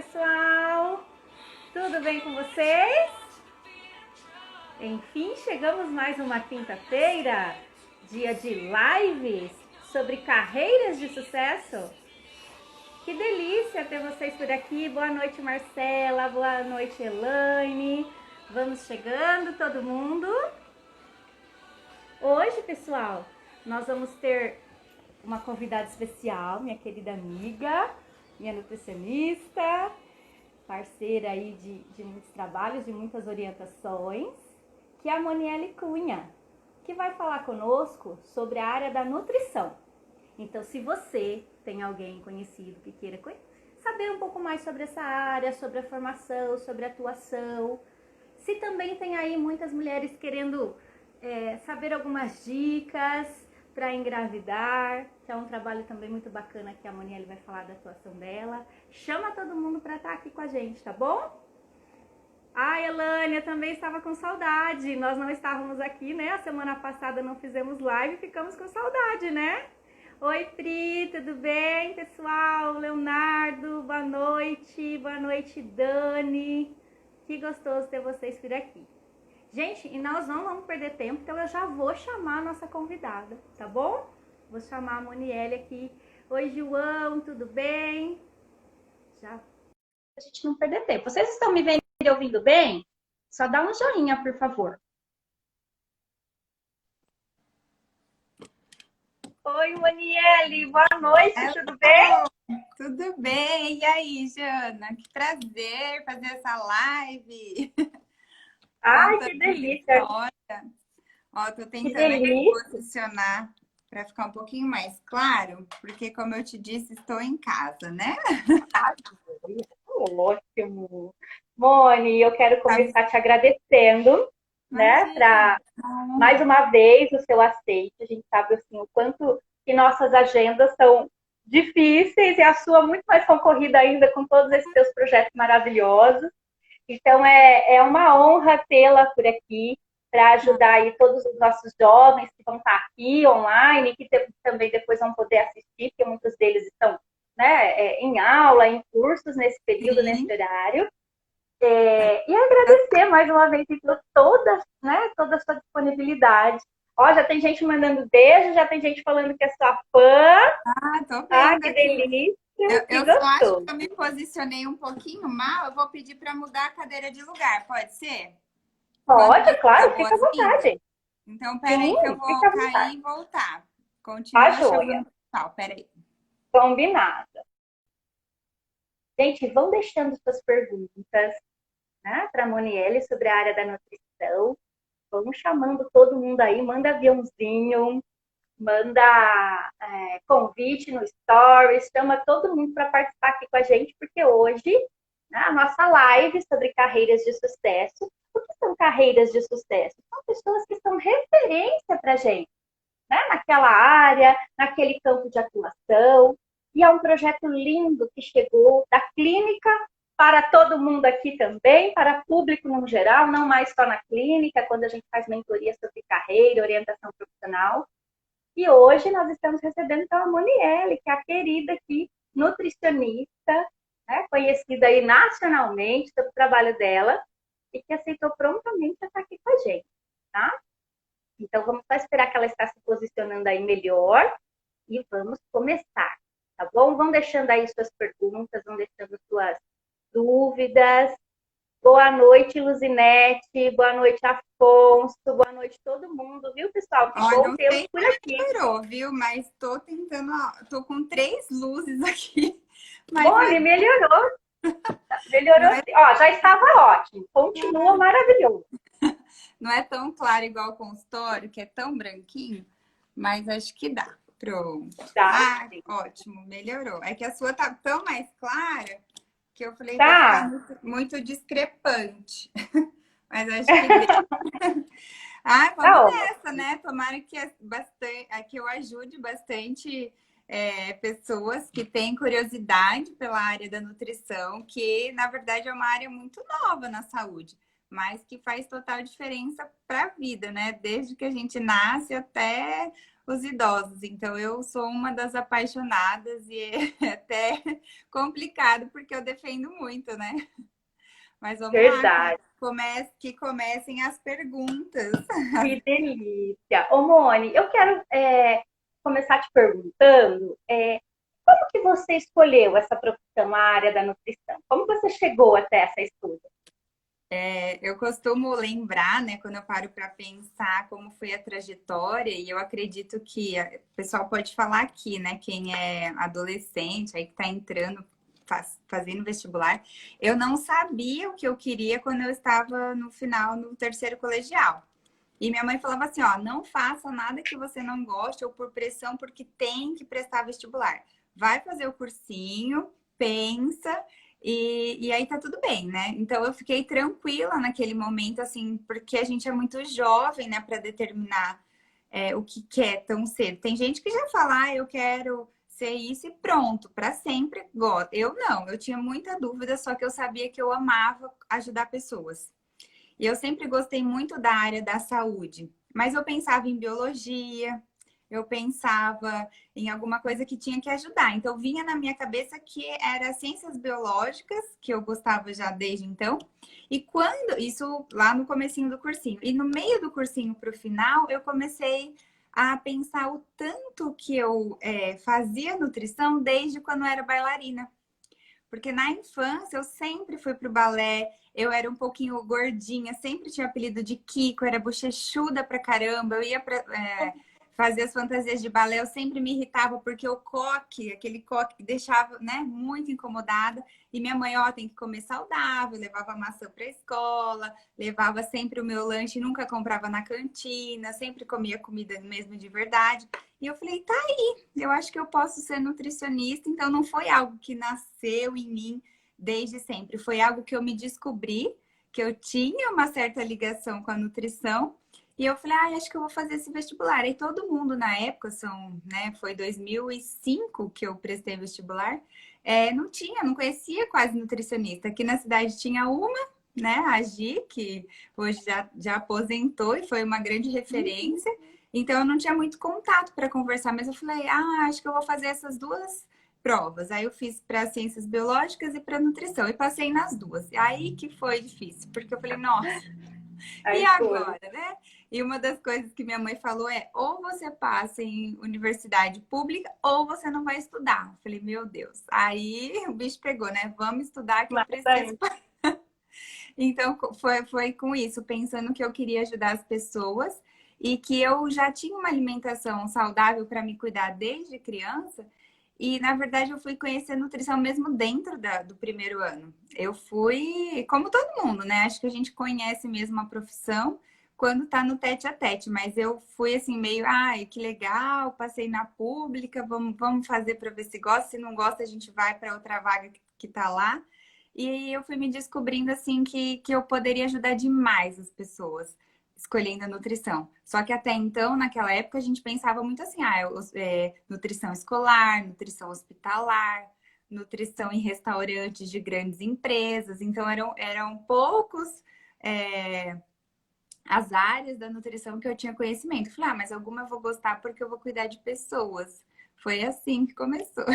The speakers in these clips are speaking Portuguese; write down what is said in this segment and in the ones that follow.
pessoal! Tudo bem com vocês? Enfim, chegamos mais uma quinta-feira, dia de lives sobre carreiras de sucesso. Que delícia ter vocês por aqui. Boa noite, Marcela. Boa noite, Elaine. Vamos chegando, todo mundo. Hoje, pessoal, nós vamos ter uma convidada especial, minha querida amiga, minha nutricionista, parceira aí de muitos trabalhos, de muitas orientações, que é a Moniele Cunha, que vai falar conosco sobre a área da nutrição. Então, se você tem alguém conhecido que queira saber um pouco mais sobre essa área, sobre a formação, sobre a atuação, se também tem aí muitas mulheres querendo saber algumas dicas para engravidar, que é um trabalho também muito bacana que a Moniele vai falar da atuação dela. Chama todo mundo para estar aqui com a gente, tá bom? A Elânia também estava com saudade. Nós não estávamos aqui, né? A semana passada não fizemos live, ficamos com saudade, né? Oi, Pri, tudo bem, pessoal? Leonardo, boa noite. Boa noite, Dani. Que gostoso ter vocês por aqui. Gente, e nós não vamos perder tempo, então eu já vou chamar a nossa convidada, tá bom? Vou chamar a Moniele aqui. Oi, João, tudo bem? Já. A gente não perder tempo. Vocês estão me vendo e ouvindo bem? Só dá um joinha, por favor. Oi, Moniele, boa noite, tudo bem? Tudo bem, e aí, Jana? Que prazer fazer essa live. Ai, que delícia. Ó, tô tentando aqui posicionar para ficar um pouquinho mais claro, porque como eu te disse, estou em casa, né? Ótimo. Moni, eu quero começar te agradecendo, né, para mais uma vez o seu aceite. A gente sabe assim o quanto que nossas agendas são difíceis e a sua muito mais concorrida ainda com todos esses seus projetos maravilhosos. Então é uma honra tê-la por aqui para ajudar aí todos os nossos jovens que vão estar aqui online, que também depois vão poder assistir, porque muitos deles estão, né, em aula, em cursos nesse período, nesse horário. E agradecer mais uma vez por toda a sua disponibilidade. Ó, já tem gente mandando beijo, já tem gente falando que é sua fã. Tô vendo. Ah, que delícia. Eu só acho que eu me posicionei um pouquinho mal, eu vou pedir para mudar a cadeira de lugar, pode ser? Pode, claro, fica à vontade. Então, peraí que eu vou cair e voltar. Continua chamando o pessoal, peraí. Combinado. Gente, vão deixando suas perguntas, né, para a Moniele sobre a área da nutrição. Vamos chamando todo mundo aí, manda aviãozinho, manda convite no Stories, chama todo mundo para participar aqui com a gente, porque hoje, né, a nossa live sobre carreiras de sucesso. O que são carreiras de sucesso? São pessoas que são referência para a gente, né, naquela área, naquele campo de atuação. E é um projeto lindo que chegou da clínica para todo mundo aqui também, para público no geral, não mais só na clínica, quando a gente faz mentoria sobre carreira, orientação profissional. E hoje nós estamos recebendo então a Moniele, que é a querida aqui, nutricionista, né, conhecida aí nacionalmente pelo trabalho dela, e que aceitou prontamente estar aqui com a gente, tá? Então vamos só esperar que ela está se posicionando aí melhor e vamos começar, tá bom? Vão deixando aí suas perguntas, vão deixando suas dúvidas. Boa noite, Luzinete. Boa noite, Afonso. Boa noite, todo mundo, viu, pessoal? Que bom tê-los por aqui. Melhorou, viu? Mas tô tentando, tô com 3 luzes aqui. Moni, melhorou. Melhorou. Ó, já estava ótimo. Continua maravilhoso. Não é tão claro igual o consultório, que é tão branquinho, mas acho que dá. Pronto. Tá. Ótimo, melhorou. É que a sua tá tão mais clara que eu falei que vai ficar muito discrepante. Mas acho que vamos nessa, né? Tomara que eu ajude bastante pessoas que têm curiosidade pela área da nutrição, que na verdade é uma área muito nova na saúde. mas que faz total diferença para a vida, né? Desde que a gente nasce até os idosos. Então, eu sou uma das apaixonadas e é até complicado porque eu defendo muito, né? Mas vamos lá, Verdade. que comecem as perguntas. Que delícia. Ô, Mone, eu quero começar te perguntando como que você escolheu essa profissão, a área da nutrição? Como você chegou até essa escolha? Eu costumo lembrar, né, quando eu paro para pensar como foi a trajetória, e eu acredito que o pessoal pode falar aqui, né, quem é adolescente, aí que está entrando, fazendo vestibular, eu não sabia o que eu queria quando eu estava no final, no terceiro colegial. E minha mãe falava assim, ó, não faça nada que você não goste ou por pressão, porque tem que prestar vestibular. Vai fazer o cursinho, pensa e aí tá tudo bem, né? Então eu fiquei tranquila naquele momento, assim, porque a gente é muito jovem, né, para determinar o que quer tão cedo. Tem gente que já fala, eu quero ser isso e pronto, para sempre gosto. Eu não, eu tinha muita dúvida, só que eu sabia que eu amava ajudar pessoas. E eu sempre gostei muito da área da saúde, mas eu pensava em biologia, eu pensava em alguma coisa que tinha que ajudar. Então vinha na minha cabeça que era ciências biológicas, que eu gostava já desde então. E quando isso lá no comecinho do cursinho, e no meio do cursinho para o final, eu comecei a pensar o tanto que eu fazia nutrição desde quando eu era bailarina. Porque na infância eu sempre fui pro balé, eu era um pouquinho gordinha, sempre tinha apelido de Kiko, era bochechuda pra caramba, eu ia fazer as fantasias de balé, eu sempre me irritava porque o coque, aquele coque deixava, né, muito incomodada. E minha mãe, ó, tem que comer saudável, levava maçã pra escola, levava sempre o meu lanche, nunca comprava na cantina, sempre comia comida mesmo de verdade. E eu falei, tá aí, eu acho que eu posso ser nutricionista, então não foi algo que nasceu em mim desde sempre, foi algo que eu me descobri, que eu tinha uma certa ligação com a nutrição, e eu falei, acho que eu vou fazer esse vestibular. E todo mundo na época, foi 2005 que eu prestei vestibular, não conhecia quase nutricionista. Aqui na cidade tinha uma, né, a Gi, que hoje já aposentou e foi uma grande referência. Então eu não tinha muito contato para conversar, mas eu falei, acho que eu vou fazer essas duas provas. Aí eu fiz para ciências biológicas e para nutrição e passei nas duas. Aí que foi difícil, porque eu falei, nossa, A e escolha. agora, né? E uma das coisas que minha mãe falou é: ou você passa em universidade pública ou você não vai estudar. Eu falei, meu Deus. Aí o bicho pegou, né? Vamos estudar que eu Mas preciso. aí, Então, foi com isso, pensando que eu queria ajudar as pessoas e que eu já tinha uma alimentação saudável para me cuidar desde criança. E, na verdade, eu fui conhecer nutrição mesmo dentro do primeiro ano. Eu fui, como todo mundo, né? Acho que a gente conhece mesmo a profissão quando tá no tete a tete, mas eu fui assim, meio, ai, que legal, passei na pública, vamos fazer para ver se gosta. Se não gosta, a gente vai para outra vaga que tá lá. E eu fui me descobrindo assim que eu poderia ajudar demais as pessoas escolhendo a nutrição. Só que até então, naquela época, a gente pensava muito assim, nutrição escolar, nutrição hospitalar, nutrição em restaurantes de grandes empresas. Então, eram poucos as áreas da nutrição que eu tinha conhecimento. Falei, mas alguma eu vou gostar porque eu vou cuidar de pessoas. Foi assim que começou.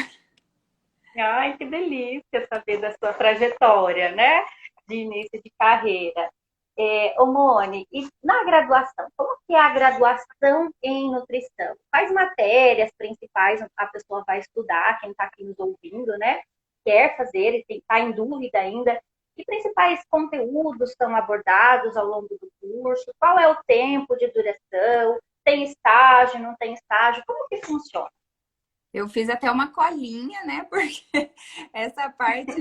ai, que delícia saber da sua trajetória, né? De início de carreira. Ô, Mone, e na graduação, como que é a graduação em nutrição? Quais matérias principais a pessoa vai estudar, quem está aqui nos ouvindo, né? Quer fazer e está em dúvida ainda. Que principais conteúdos são abordados ao longo do curso? Qual é o tempo de duração? Tem estágio, não tem estágio? Como que funciona? Eu fiz até uma colinha, né? Porque essa parte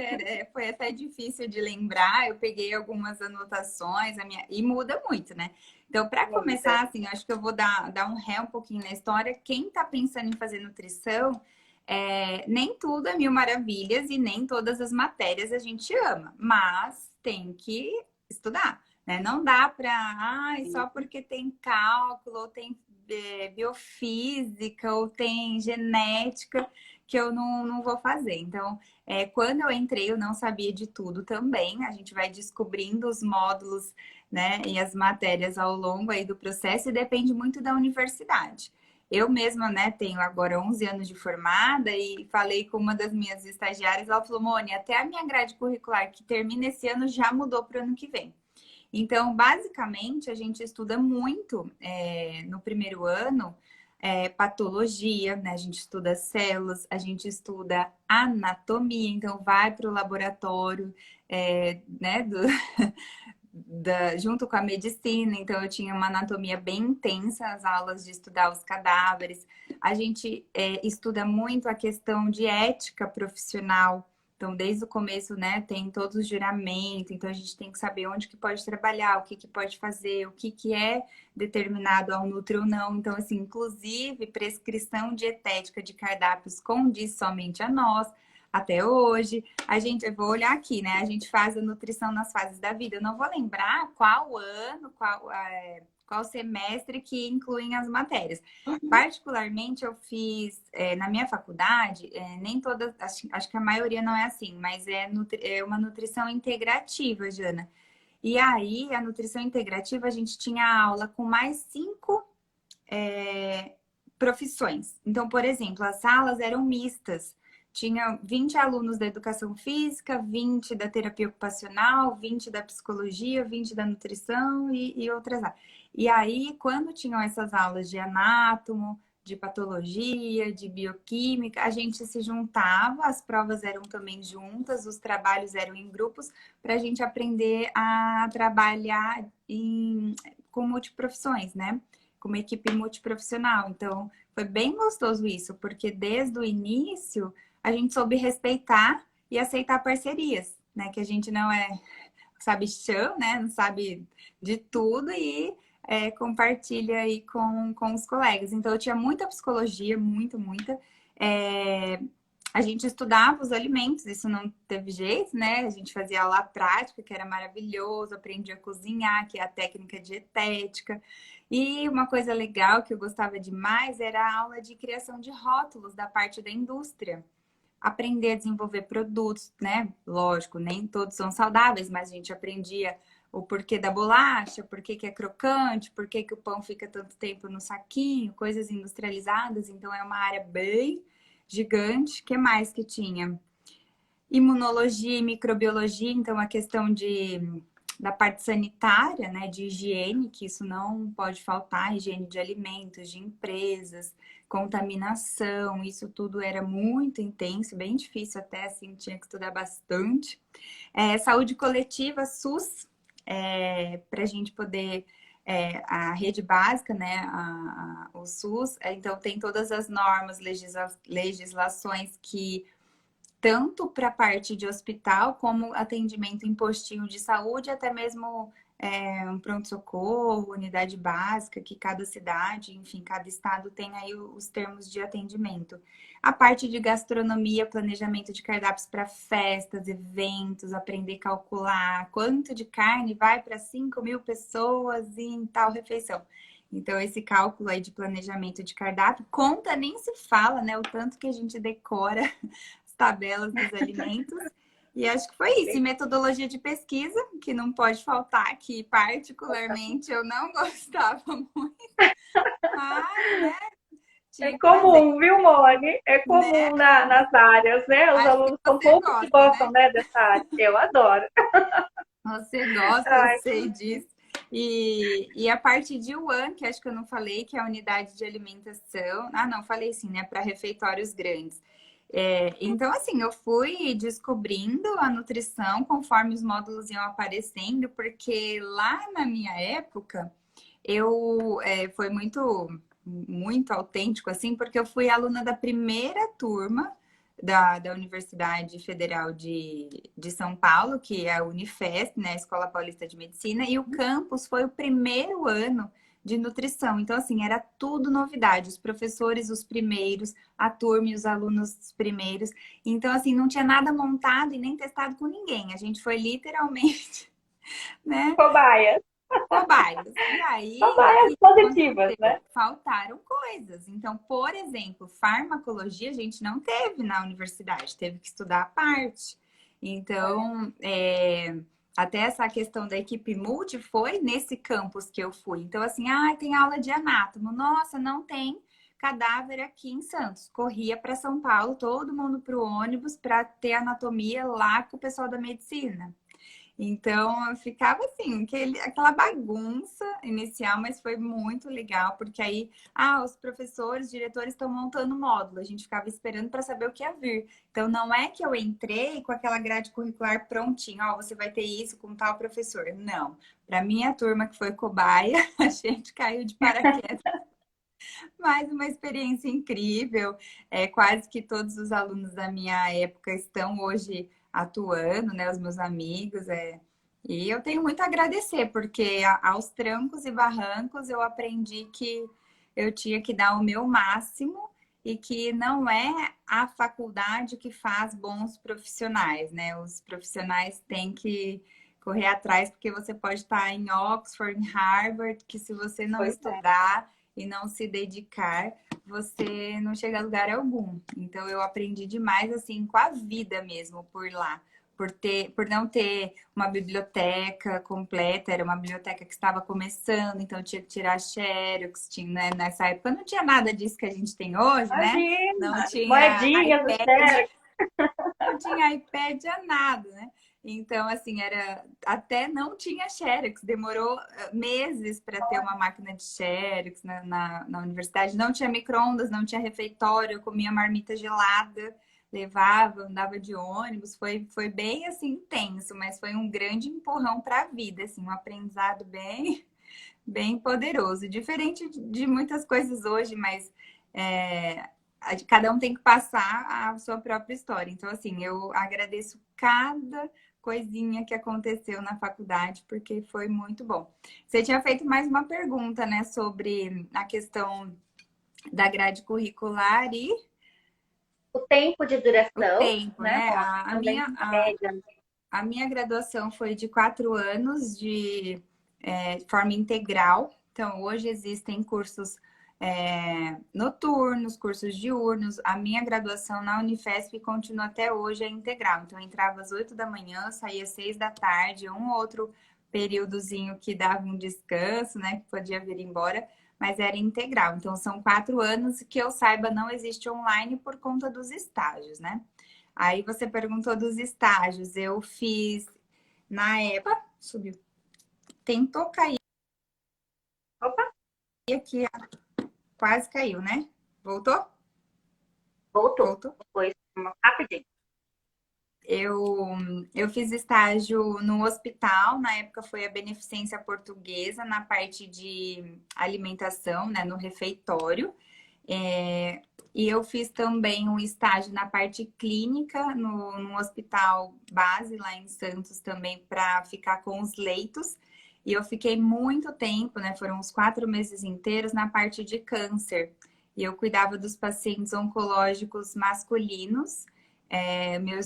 foi até difícil de lembrar. Eu peguei algumas anotações, e muda muito, né? Então, para começar, assim, acho que eu vou dar um ré um pouquinho na história. Quem está pensando em fazer nutrição, nem tudo é mil maravilhas e nem todas as matérias a gente ama, mas tem que estudar, né? Não dá para, só porque tem cálculo ou tem biofísica ou tem genética que eu não vou fazer. Então, quando eu entrei, eu não sabia de tudo também. A gente vai descobrindo os módulos, né, e as matérias ao longo aí do processo e depende muito da universidade. Eu mesma, né, tenho agora 11 anos de formada e falei com uma das minhas estagiárias, ela falou, Moni, até a minha grade curricular que termina esse ano já mudou para o ano que vem. Então, basicamente, a gente estuda muito no primeiro ano patologia, né? A gente estuda células, a gente estuda anatomia, então vai para o laboratório, né? Junto com a medicina, então eu tinha uma anatomia bem intensa, as aulas de estudar os cadáveres. A gente estuda muito a questão de ética profissional. Então, desde o começo, né, tem todos os juramentos, então a gente tem que saber onde que pode trabalhar, o que que pode fazer, o que que é determinado ao nutri ou não. Então, assim, inclusive, prescrição dietética de cardápios condiz somente a nós, até hoje. Eu vou olhar aqui, né? A gente faz a nutrição nas fases da vida. Eu não vou lembrar qual ano, qual semestre que incluem as matérias. Particularmente, eu fiz na minha faculdade, nem todas, acho que a maioria não é assim, mas é uma nutrição integrativa, Jana. E aí, a nutrição integrativa, a gente tinha aula com mais 5 profissões. Então, por exemplo, as salas eram mistas. Tinha 20 alunos da educação física, 20 da terapia ocupacional, 20 da psicologia, 20 da nutrição e outras áreas. E aí, quando tinham essas aulas de anátomo, de patologia, de bioquímica, a gente se juntava, as provas eram também juntas, os trabalhos eram em grupos, para a gente aprender a trabalhar com multiprofissões, né? Com uma equipe multiprofissional. Então, foi bem gostoso isso, porque desde o início a gente soube respeitar e aceitar parcerias, né? Que a gente não sabe chão, né? Não sabe de tudo e compartilha aí com os colegas. Então, eu tinha muita psicologia, muita. A gente estudava os alimentos, isso não teve jeito, né? A gente fazia aula prática, que era maravilhoso, aprendia a cozinhar, que é a técnica dietética. E uma coisa legal que eu gostava demais era a aula de criação de rótulos da parte da indústria. Aprender a desenvolver produtos, né? Lógico, nem todos são saudáveis, mas a gente aprendia o porquê da bolacha, porquê que é crocante, porquê que o pão fica tanto tempo no saquinho, coisas industrializadas. Então, é uma área bem gigante. O que mais que tinha? Imunologia e microbiologia, então a questão da parte sanitária, né, de higiene, que isso não pode faltar, higiene de alimentos, de empresas, contaminação, isso tudo era muito intenso, bem difícil até, assim, tinha que estudar bastante. Saúde coletiva, SUS, para a gente poder, a rede básica, né, o SUS, então tem todas as normas, legislações que tanto para a parte de hospital, como atendimento em postinho de saúde, até mesmo um pronto-socorro, unidade básica, que cada cidade, enfim, cada estado tem aí os termos de atendimento. A parte de gastronomia, planejamento de cardápios para festas, eventos, aprender a calcular quanto de carne vai para 5.000 pessoas em tal refeição. Então, esse cálculo aí de planejamento de cardápio, conta nem se fala, né? O tanto que a gente decora tabelas dos alimentos. E acho que foi isso. E metodologia de pesquisa, que não pode faltar, que particularmente eu não gostava muito. Mas, né? É comum, viu, Moni? É comum, né? Nas áreas, né? Os Acho alunos são poucos que gostam, né, dessa área. Eu adoro. Você gosta, eu sei disso. E a parte de UAN, que acho que eu não falei, que é a unidade de alimentação. Ah, não, falei sim, né? Para refeitórios grandes. Então, assim, eu fui descobrindo a nutrição conforme os módulos iam aparecendo, porque lá na minha época, foi muito autêntico, assim, porque eu fui aluna da primeira turma da Universidade Federal de São Paulo, que é a Unifesp, né, a Escola Paulista de Medicina, e o campus foi o primeiro ano de nutrição. Então, assim, era tudo novidade. Os professores, os primeiros, a turma e os alunos, os primeiros. Então, assim, não tinha nada montado e nem testado com ninguém. A gente foi literalmente, né? Cobaia. cobaias. E aí, o Cobaias que positivas, aconteceu? né? Faltaram coisas. Então, por exemplo, farmacologia a gente não teve na universidade, teve que estudar à parte. Então, até essa questão da equipe multi foi nesse campus que eu fui. Então, assim, tem aula de anátomo. Nossa, não tem cadáver aqui em Santos. Corria para São Paulo, todo mundo para o ônibus para ter anatomia lá com o pessoal da medicina. Então, ficava assim, aquela bagunça inicial, mas foi muito legal, porque aí, os professores, diretores estão montando módulo, a gente ficava esperando para saber o que ia vir. Então, não é que eu entrei com aquela grade curricular prontinha, você vai ter isso com tal professor. Não. Para minha turma, que foi cobaia, a gente caiu de paraquedas. Mais uma experiência incrível. Quase que todos os alunos da minha época estão hoje atuando, né? Os meus amigos. E eu tenho muito a agradecer, porque aos trancos e barrancos eu aprendi que eu tinha que dar o meu máximo e que não é a faculdade que faz bons profissionais, né? Os profissionais têm que correr atrás, porque você pode estar em Oxford, em Harvard, que se você não estudar e não se dedicar, você não chega a lugar algum. Então eu aprendi demais assim com a vida mesmo por lá. Por não ter uma biblioteca completa, era uma biblioteca que estava começando, então tinha que tirar xerox, tinha, né? Nessa época não tinha nada disso que a gente tem hoje, né? Não Imagina, tinha moedinhas do iPad, Xerox. não tinha iPad, nada, né? Então, assim, até não tinha Xerox, demorou meses para ter uma máquina de Xerox na universidade. Não tinha micro-ondas, não tinha refeitório, eu comia marmita gelada, levava, andava de ônibus. Foi bem, assim, intenso, mas foi um grande empurrão para a vida, assim, um aprendizado bem, bem poderoso. Diferente de muitas coisas hoje, mas cada um tem que passar a sua própria história. Então, assim, eu agradeço cada coisinha que aconteceu na faculdade, porque foi muito bom. Você tinha feito mais uma pergunta, né, sobre a questão da grade curricular e O tempo de o duração, tempo, né, né? Mona? Também em média. A minha graduação foi de 4 anos de forma integral. Então, hoje existem cursos noturnos, cursos diurnos. A minha graduação na Unifesp continua até hoje, é integral. Então, eu entrava às 8 da manhã, saía às 6 da tarde, um outro períodozinho que dava um descanso, né? Que podia vir embora, mas era integral. Então, são 4 anos que eu saiba, não existe online por conta dos estágios, né? Aí você perguntou dos estágios. Eu fiz na época, subiu. Tentou cair Opa, aqui, quase caiu, né? Voltou? voltou. Voltou. Foi rapidinho. Eu fiz estágio no hospital, na época foi a Beneficência Portuguesa, na parte de alimentação, né, no refeitório. E eu fiz também um estágio na parte clínica, no hospital base lá em Santos também, para ficar com os leitos. E eu fiquei muito tempo, né? Foram uns 4 meses inteiros na parte de câncer. E eu cuidava dos pacientes oncológicos masculinos.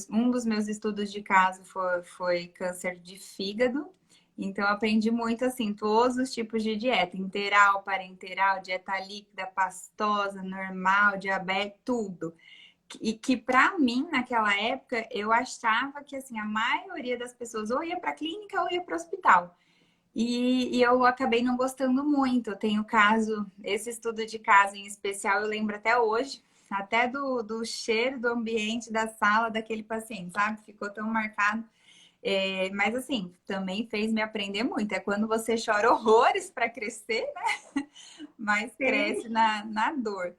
Um dos meus estudos de caso foi câncer de fígado. Então, eu aprendi muito, assim, todos os tipos de dieta. Integral, parenteral, dieta líquida, pastosa, normal, diabetes, tudo. E que, para mim, naquela época, eu achava que, assim, a maioria das pessoas ou ia para clínica ou ia para o hospital. E eu acabei não gostando muito. Eu tenho caso, esse estudo de caso em especial, eu lembro até hoje, até do cheiro do ambiente da sala daquele paciente, sabe? Ficou tão marcado. Mas assim, também fez me aprender muito. É quando você chora horrores para crescer, né? Mas cresce na dor.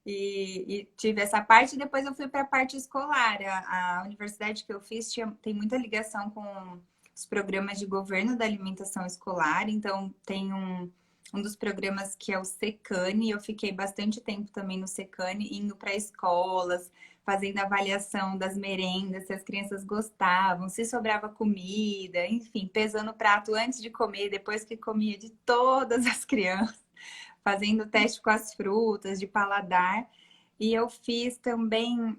E tive essa parte, e depois eu fui para a parte escolar. A universidade que eu fiz tem muita ligação com os programas de governo da alimentação escolar. Então, tem um dos programas que é o Secane. Eu fiquei bastante tempo também no Secane, indo para escolas, fazendo avaliação das merendas, se as crianças gostavam, se sobrava comida, enfim, pesando o prato antes de comer, depois que comia de todas as crianças, fazendo teste com as frutas, de paladar. E eu fiz também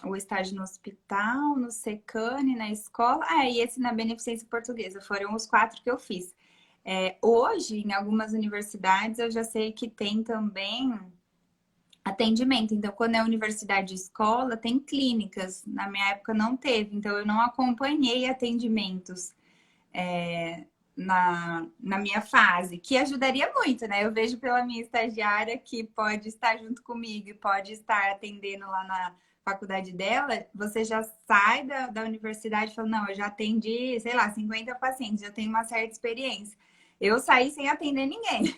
o estágio no hospital, no Secane, na escola, e esse na Beneficência Portuguesa. Foram os 4 que eu fiz. Hoje, em algumas universidades, eu já sei que tem também atendimento. Então, quando é universidade e escola, tem clínicas. Na minha época não teve, então eu não acompanhei atendimentos na minha fase, que ajudaria muito, né? Eu vejo pela minha estagiária que pode estar junto comigo e pode estar atendendo lá na faculdade dela, você já sai da universidade e fala, não, eu já atendi, sei lá, 50 pacientes, já tenho uma certa experiência. Eu saí sem atender ninguém.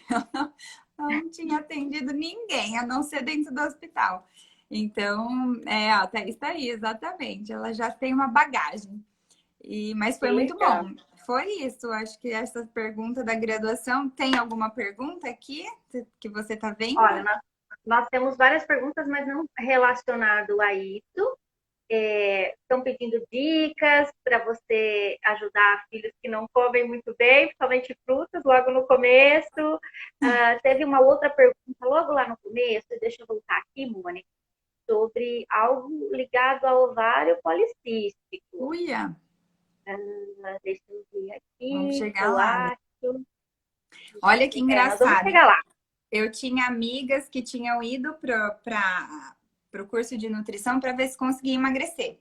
Não tinha atendido ninguém, a não ser dentro do hospital. Então, a Thaís está aí, exatamente. Ela já tem uma bagagem. Mas Que foi muito legal. bom. Foi isso. Acho que essa pergunta da graduação. Tem alguma pergunta aqui que você está vendo? Olha, nós temos várias perguntas, mas não relacionado a isso. Estão pedindo dicas para você ajudar filhos que não comem muito bem, principalmente frutas, logo no começo. Teve uma outra pergunta logo lá no começo, deixa eu voltar aqui, Mônica, sobre algo ligado ao ovário policístico. Uia! Deixa eu ver Vamos aqui, chegar eu lá, né? acho. Olha que Nós vamos engraçado. chegar lá. Eu tinha amigas que tinham ido para o curso de nutrição para ver se conseguia emagrecer.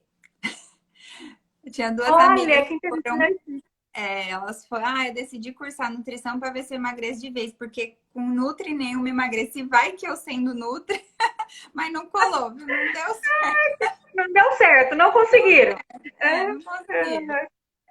Eu tinha duas amigas Olha, que que foram. interessante. Elas foram, eu decidi cursar nutrição para ver se eu emagreço de vez, porque com Nutri nenhuma emagreci, vai que eu sendo Nutri, mas não colou, viu? Não deu certo. Não deu certo, não conseguiram. Não consegui.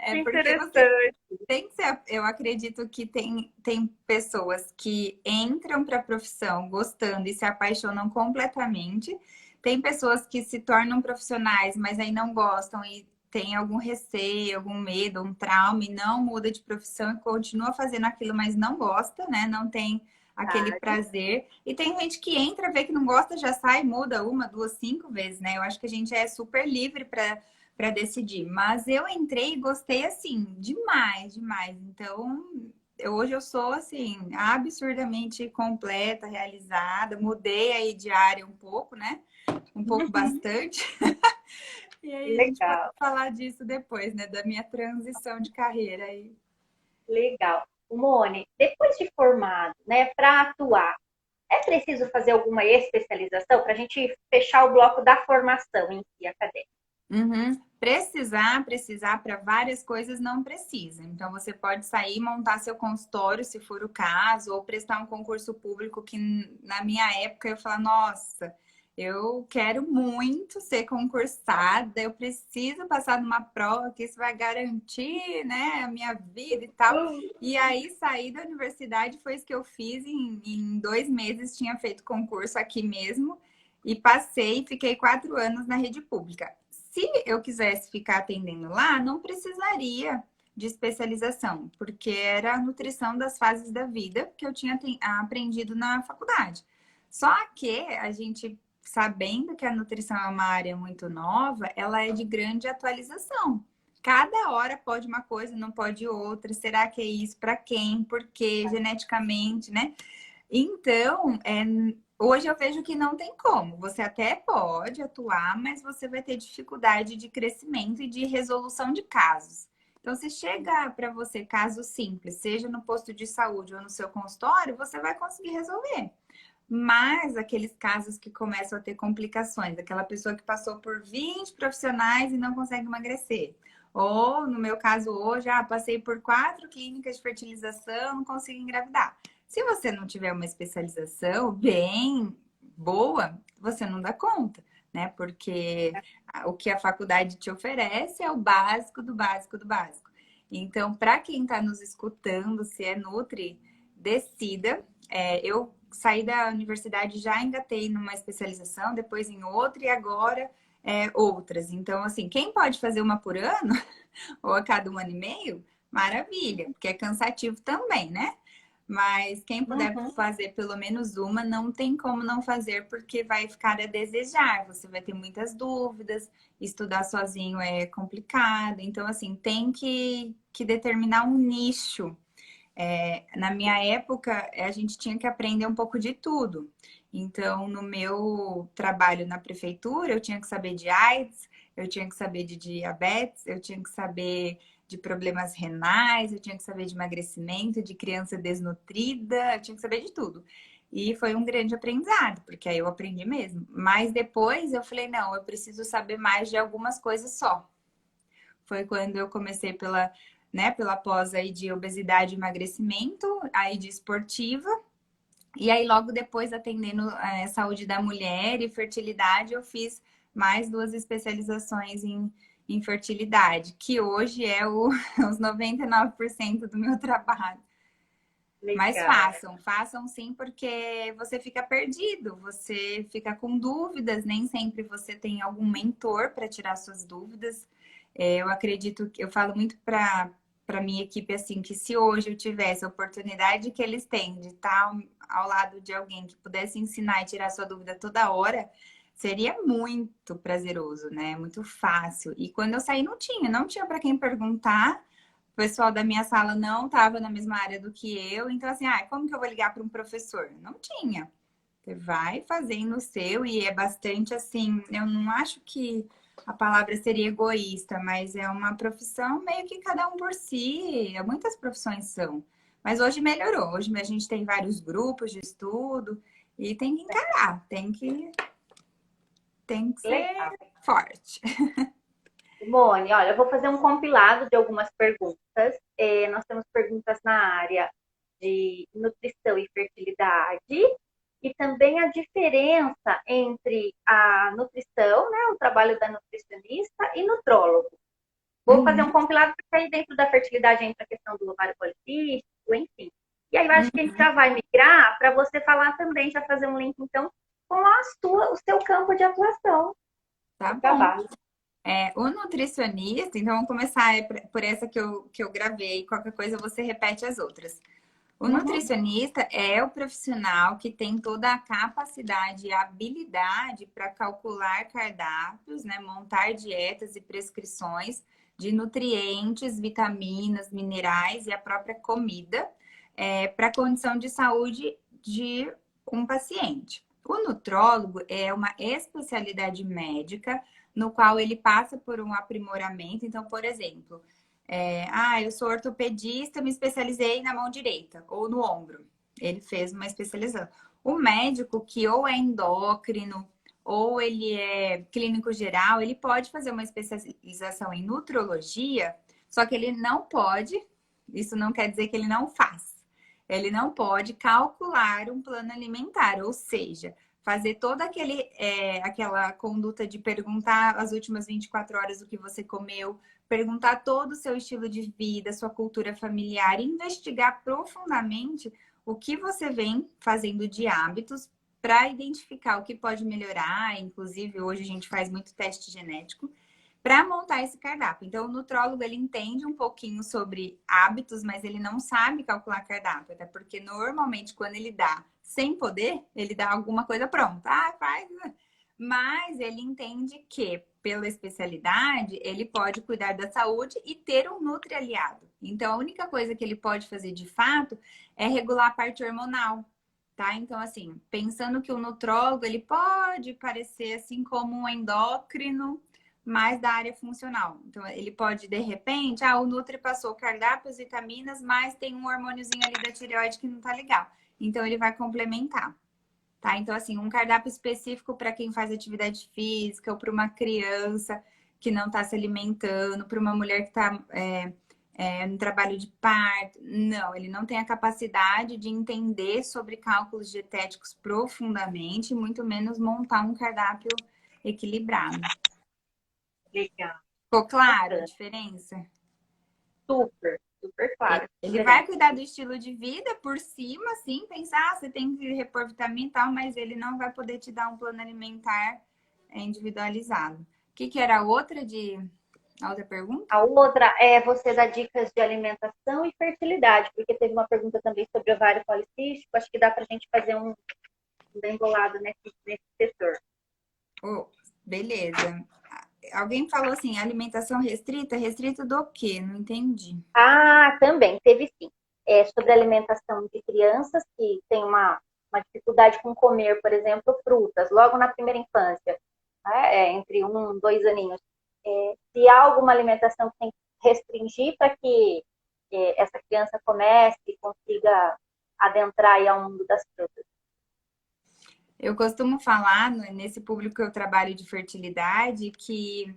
Que Porque você interessante. tem que ser. Eu acredito que tem pessoas que entram para a profissão gostando e se apaixonam completamente. Tem pessoas que se tornam profissionais, mas aí não gostam e tem algum receio, algum medo, um trauma e não muda de profissão e continua fazendo aquilo, mas não gosta, né? Não tem aquele prazer. E tem gente que entra, vê que não gosta, já sai, muda uma, duas, 5 vezes, né? Eu acho que a gente é super livre para decidir. Mas eu entrei e gostei assim, demais, demais. Então, hoje eu sou assim, absurdamente completa, realizada. Mudei aí de área um pouco, né? Um pouco bastante. E aí a gente pode Legal, falar disso depois, né? Da minha transição de carreira aí. legal. Mone, depois de formado, né, para atuar, é preciso fazer alguma especialização para a gente fechar o bloco da formação em si acadêmica? Uhum. Precisar para várias coisas não precisa. Então você pode sair, montar seu consultório, se for o caso, ou prestar um concurso público que na minha época eu falava, nossa, eu quero muito ser concursada, eu preciso passar numa prova que isso vai garantir, né, a minha vida e tal. E aí saí da universidade, foi isso que eu fiz em 2 meses, tinha feito concurso aqui mesmo. E passei, fiquei 4 anos na rede pública. Se eu quisesse ficar atendendo lá, não precisaria de especialização, porque era a nutrição das fases da vida que eu tinha aprendido na faculdade. Só que a gente, sabendo que a nutrição é uma área muito nova, ela é de grande atualização. Cada hora pode uma coisa, não pode outra. Será que é isso? Para quem? Por quê? Geneticamente, né? Então, hoje eu vejo que não tem como. Você até pode atuar, mas você vai ter dificuldade de crescimento e de resolução de casos. Então, se chega para você caso simples, seja no posto de saúde ou no seu consultório, você vai conseguir resolver. Mas aqueles casos que começam a ter complicações, aquela pessoa que passou por 20 profissionais e não consegue emagrecer. Ou, no meu caso hoje, passei por 4 clínicas de fertilização, não consigo engravidar. Se você não tiver uma especialização bem boa, você não dá conta, né? Porque o que a faculdade te oferece é o básico do básico do básico. Então, para quem está nos escutando, se é Nutri, decida. Eu saí da universidade, já engatei numa especialização, depois em outra e agora outras. Então, assim, quem pode fazer uma por ano ou a cada 1 ano e meio, maravilha, porque é cansativo também, né? Mas quem puder fazer pelo menos uma, não tem como não fazer, porque vai ficar a desejar. Você vai ter muitas dúvidas, estudar sozinho é complicado. Então, assim, tem que determinar um nicho. Na minha época, a gente tinha que aprender um pouco de tudo. Então, no meu trabalho na prefeitura, eu tinha que saber de AIDS, eu tinha que saber de diabetes, eu tinha que saber de problemas renais, eu tinha que saber de emagrecimento, de criança desnutrida, eu tinha que saber de tudo. E foi um grande aprendizado, porque aí eu aprendi mesmo. Mas depois eu falei, não, eu preciso saber mais de algumas coisas só. Foi quando eu comecei pela pós aí de obesidade e emagrecimento, aí de esportiva. E aí, logo depois, atendendo saúde da mulher e fertilidade, eu fiz mais 2 especializações em fertilidade, que hoje é os 99% do meu trabalho. Mas Legal. façam sim, porque você fica perdido, você fica com dúvidas, nem sempre você tem algum mentor para tirar suas dúvidas. Eu acredito que eu falo muito para minha equipe assim, que se hoje eu tivesse a oportunidade que eles têm de estar ao lado de alguém que pudesse ensinar e tirar sua dúvida toda hora, seria muito prazeroso, né? Muito fácil. E quando eu saí não tinha para quem perguntar. O pessoal da minha sala não estava na mesma área do que eu, então assim, como que eu vou ligar para um professor? Não tinha. Você vai fazendo o seu e é bastante assim, eu não acho que a palavra seria egoísta, mas é uma profissão meio que cada um por si, muitas profissões são. Mas hoje melhorou, hoje a gente tem vários grupos de estudo e tem que encarar, tem que ser Legal. forte. Simone, olha, eu vou fazer um compilado de algumas perguntas. Nós temos perguntas na área de nutrição e fertilidade e também a diferença entre a nutrição, né, o trabalho da nutricionista e nutrólogo. Vou fazer um Uhum, compilado porque aí dentro da fertilidade entra a questão do ovário policístico, enfim. E aí eu acho que a gente uhum. já vai migrar para você falar também, já fazer um link então com o seu campo de atuação, Tá o bom. trabalho. O nutricionista, então vamos começar por essa que eu gravei, qualquer coisa você repete as outras. O Uhum. nutricionista é o profissional que tem toda a capacidade e habilidade para calcular cardápios, né, montar dietas e prescrições de nutrientes, vitaminas, minerais e a própria comida para a condição de saúde de um paciente. O nutrólogo é uma especialidade médica no qual ele passa por um aprimoramento. Então, por exemplo, eu sou ortopedista, me especializei na mão direita ou no ombro. Ele fez uma especialização. O médico que ou é endócrino ou ele é clínico geral, ele pode fazer uma especialização em nutrologia, só que ele não pode, isso não quer dizer que ele não faz. Ele não pode calcular um plano alimentar, ou seja, fazer toda aquela conduta de perguntar as últimas 24 horas o que você comeu, perguntar todo o seu estilo de vida, sua cultura familiar, e investigar profundamente o que você vem fazendo de hábitos para identificar o que pode melhorar. Inclusive, hoje a gente faz muito teste genético para montar esse cardápio. Então, o nutrólogo ele entende um pouquinho sobre hábitos, mas ele não sabe calcular cardápio, até porque normalmente quando ele dá sem poder, ele dá alguma coisa pronta. Faz. Mas ele entende que, pela especialidade, ele pode cuidar da saúde e ter um nutri aliado. Então, a única coisa que ele pode fazer de fato é regular a parte hormonal, tá? Então, assim, pensando que o nutrólogo, ele pode parecer assim como um endócrino, mais da área funcional. Então, ele pode, de repente, o Nutri passou cardápios, vitaminas, mas tem um hormôniozinho ali da tireoide que não tá legal. Então, ele vai complementar. Tá? Então, assim, um cardápio específico para quem faz atividade física ou para uma criança que não está se alimentando, para uma mulher que está no trabalho de parto. Não, ele não tem a capacidade de entender sobre cálculos dietéticos profundamente, muito menos montar um cardápio equilibrado. Legal, Ficou claro a bacana. diferença? Super, super claro. Ele vai Diferente. cuidar do estilo de vida por cima, sim, pensar, você tem que repor vitamina e tal, mas ele não vai poder te dar um plano alimentar individualizado. O que era a outra pergunta? A outra é você dar dicas de alimentação e fertilidade, porque teve uma pergunta também sobre ovário policístico. Acho que dá para a gente fazer um bem bolado nesse setor. Oh, beleza. Alguém falou assim, alimentação restrita? Restrita do quê? Não entendi. Também, teve sim. Sobre alimentação de crianças que têm uma dificuldade com comer, por exemplo, frutas, logo na primeira infância, né? Entre 1 e 2 aninhos. Se há alguma alimentação que tem que restringir para que essa criança comece e consiga adentrar aí ao mundo das frutas. Eu costumo falar nesse público que eu trabalho de fertilidade que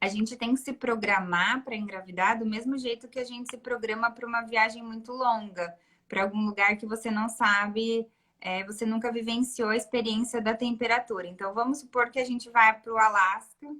a gente tem que se programar para engravidar do mesmo jeito que a gente se programa para uma viagem muito longa, para algum lugar que você não sabe, você nunca vivenciou a experiência da temperatura. Então, vamos supor que a gente vai para o Alasca,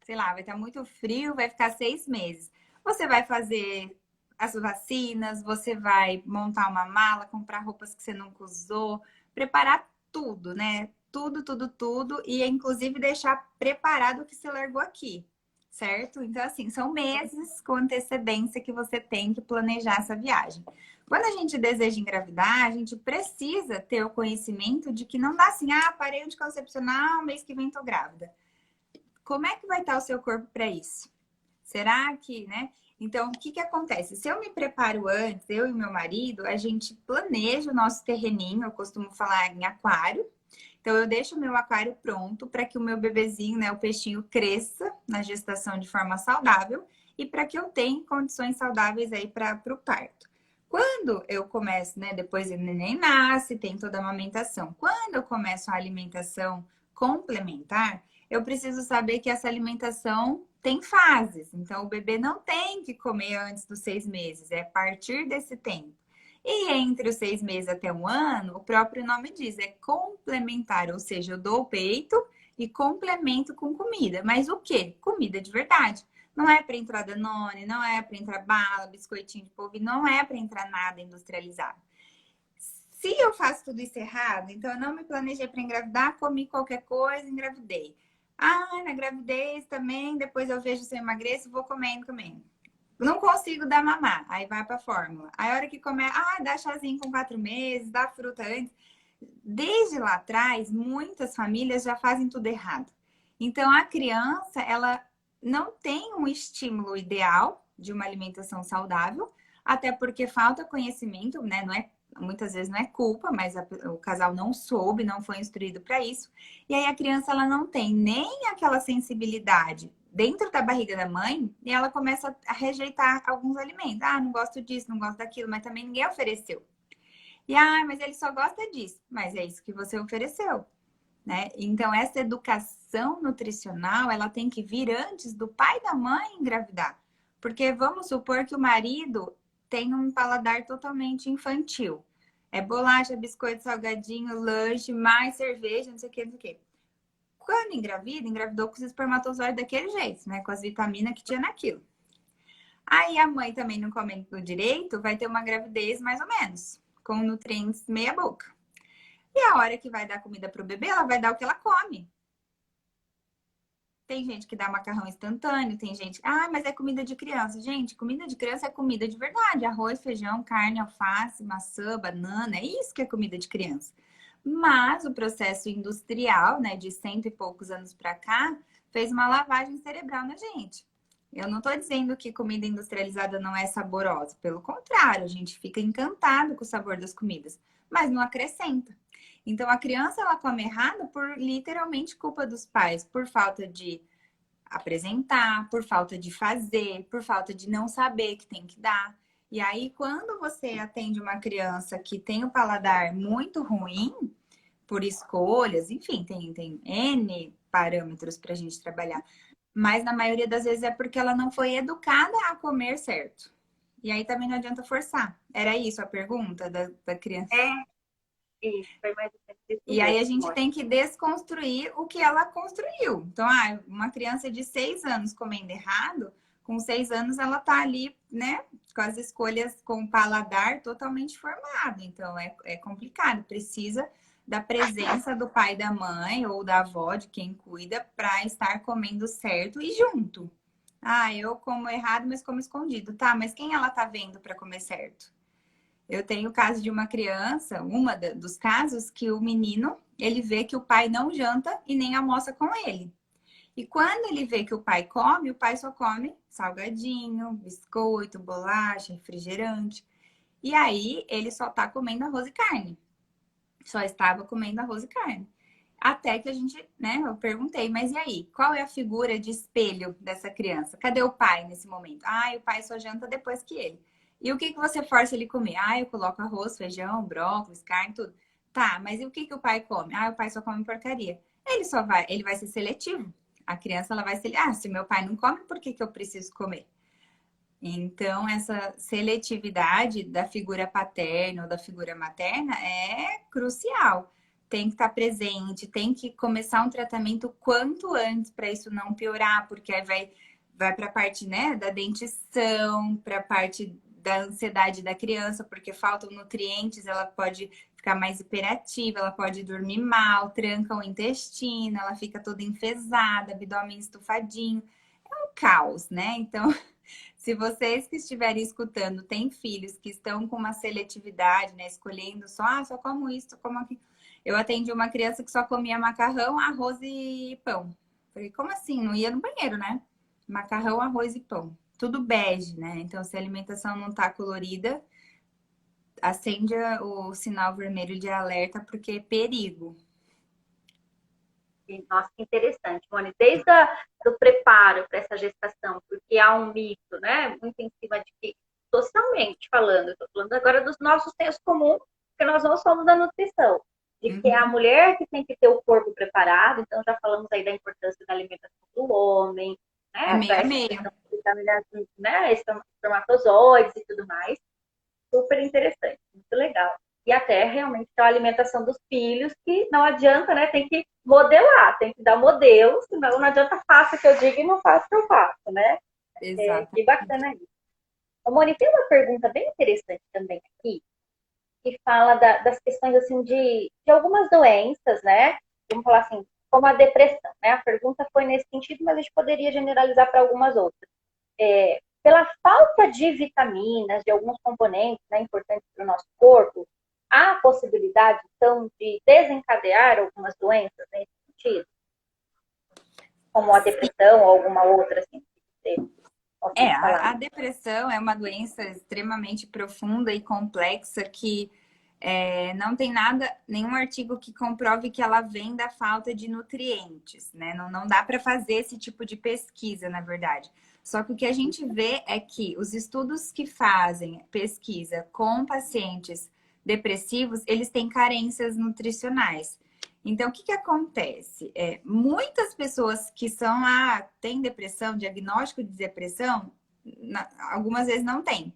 sei lá, vai estar muito frio, vai ficar 6 meses. Você vai fazer as vacinas, você vai montar uma mala, comprar roupas que você nunca usou, preparar tudo, né? Tudo, tudo, tudo, e inclusive deixar preparado o que você largou aqui, certo? Então, assim, são meses com antecedência que você tem que planejar essa viagem. Quando a gente deseja engravidar, a gente precisa ter o conhecimento de que não dá assim, parei anticoncepcional, mês que vem tô grávida. Como é que vai estar o seu corpo para isso? Será que, né? Então, o que acontece? Se eu me preparo antes, eu e meu marido, a gente planeja o nosso terreninho, eu costumo falar em aquário. Então, eu deixo o meu aquário pronto para que o meu bebezinho, né, o peixinho, cresça na gestação de forma saudável e para que eu tenha condições saudáveis aí para o parto. Quando eu começo, né, depois o neném nasce, tem toda a amamentação. Quando eu começo a alimentação complementar, eu preciso saber que essa alimentação tem fases. Então, o bebê não tem que comer antes dos 6 meses, é a partir desse tempo. E entre os 6 meses até 1 ano, o próprio nome diz, é complementar, ou seja, eu dou o peito e complemento com comida. Mas o quê? Comida de verdade. Não é para entrar Danone, não é para entrar bala, biscoitinho de polvilho, não é para entrar nada industrializado. Se eu faço tudo isso errado, então eu não me planejei para engravidar, comi qualquer coisa, engravidei. Na gravidez também, depois eu vejo se eu emagreço, vou comendo, comendo. Não consigo dar mamar, aí vai para fórmula. Aí a hora que começa, dá chazinho com 4 meses, dá fruta antes. Desde lá atrás, muitas famílias já fazem tudo errado. Então a criança, ela não tem um estímulo ideal de uma alimentação saudável, até porque falta conhecimento, né? Muitas vezes não é culpa, mas o casal não soube, não foi instruído para isso. E aí a criança ela não tem nem aquela sensibilidade dentro da barriga da mãe e ela começa a rejeitar alguns alimentos. Não gosto disso, não gosto daquilo, mas também ninguém ofereceu. E mas ele só gosta disso, mas é isso que você ofereceu, né? Então essa educação nutricional, ela tem que vir antes do pai e da mãe engravidar. Porque vamos supor que o marido tem um paladar totalmente infantil. É bolacha, biscoito, salgadinho, lanche, mais cerveja, não sei o que, não sei o que. Quando engravidou com os espermatozoides daquele jeito, né? Com as vitaminas que tinha naquilo. Aí a mãe também não comendo direito, vai ter uma gravidez mais ou menos, com nutrientes meia boca. E a hora que vai dar comida pro bebê, ela vai dar o que ela come. Tem gente que dá macarrão instantâneo, tem gente... mas é comida de criança. Gente, comida de criança é comida de verdade. Arroz, feijão, carne, alface, maçã, banana. É isso que é comida de criança. Mas o processo industrial, né, de 100 e poucos anos para cá, fez uma lavagem cerebral na gente. Eu não estou dizendo que comida industrializada não é saborosa. Pelo contrário, a gente fica encantado com o sabor das comidas. Mas não acrescenta. Então, a criança, ela come errado por literalmente culpa dos pais. Por falta de apresentar, por falta de fazer, por falta de não saber que tem que dar. E aí, quando você atende uma criança que tem o paladar muito ruim, por escolhas, enfim, tem N parâmetros para a gente trabalhar. Mas na maioria das vezes é porque ela não foi educada a comer certo. E aí também não adianta forçar. Era isso a pergunta da criança? Isso, foi mais ou menos isso. E aí a gente tem que desconstruir o que ela construiu. Então, uma criança de 6 anos comendo errado, com 6 anos ela tá ali, né, com as escolhas com o paladar totalmente formado. Então, é complicado. Precisa da presença do pai e da mãe ou da avó, de quem cuida, para estar comendo certo e junto. Eu como errado, mas como escondido. Tá, mas quem ela tá vendo para comer certo? Eu tenho o caso de uma criança, dos casos, que o menino, ele vê que o pai não janta e nem almoça com ele. E quando ele vê que o pai come, o pai só come salgadinho, biscoito, bolacha, refrigerante. E aí, ele só tá comendo arroz e carne. Só estava comendo arroz e carne. Até que a gente, né, eu perguntei, mas e aí? Qual é a figura de espelho dessa criança? Cadê o pai nesse momento? Ah, o pai só janta depois que ele. E o que você força ele a comer? Ah, eu coloco arroz, feijão, brócolis, carne, tudo. Tá, mas e o que o pai come? Ah, o pai só come porcaria. Ele vai ser seletivo. A criança, ela vai ser, ah, se meu pai não come, por que eu preciso comer? Então, essa seletividade da figura paterna ou da figura materna é crucial. Tem que estar presente, tem que começar um tratamento quanto antes para isso não piorar, porque aí vai para a parte, né, da dentição, para a parte da ansiedade da criança, porque faltam nutrientes, ela pode ficar mais hiperativa, ela pode dormir mal, tranca o intestino, ela fica toda enfesada, abdômen estufadinho. É um caos, né? Então, se vocês que estiverem escutando têm filhos que estão com uma seletividade, né? Escolhendo só, só como isso, como aquilo. Eu atendi uma criança que só comia macarrão, arroz e pão. Falei, como assim? Não ia no banheiro, né? Macarrão, arroz e pão. Tudo bege, né? Então, se a alimentação não tá colorida, acende o sinal vermelho de alerta, porque é perigo. Nossa, que interessante, Moni. Desde do preparo para essa gestação, porque há um mito, né, muito em cima de que, socialmente falando, eu estou falando agora dos nossos sensos comuns, porque nós não somos da nutrição, de que é a mulher que tem que ter o corpo preparado, então já falamos aí da importância da alimentação do homem, né, É meio a meio. Né, espermatozoides e tudo mais. Super interessante, muito legal. E até realmente a alimentação dos filhos, que não adianta, né? Tem que modelar, tem que dar modelo, senão não adianta faça o que eu digo e não faça o que eu faço, né? Exato. Que bacana isso. Ô, Moni, tem uma pergunta bem interessante também aqui, que fala das questões assim de algumas doenças, né? Vamos falar assim, como a depressão, né? A pergunta foi nesse sentido, mas a gente poderia generalizar para algumas outras. Pela falta de vitaminas, de alguns componentes, né, importantes para o nosso corpo, há a possibilidade, então, de desencadear algumas doenças nesse sentido? Como a depressão ou alguma outra, assim, que você possa falar. A depressão é uma doença extremamente profunda e complexa que não tem nenhum artigo que comprove que ela vem da falta de nutrientes, né? Não dá para fazer esse tipo de pesquisa, na verdade. Só que o que a gente vê é que os estudos que fazem pesquisa com pacientes depressivos, eles têm carências nutricionais. Então, o que acontece? Muitas pessoas que têm depressão, diagnóstico de depressão, algumas vezes não tem.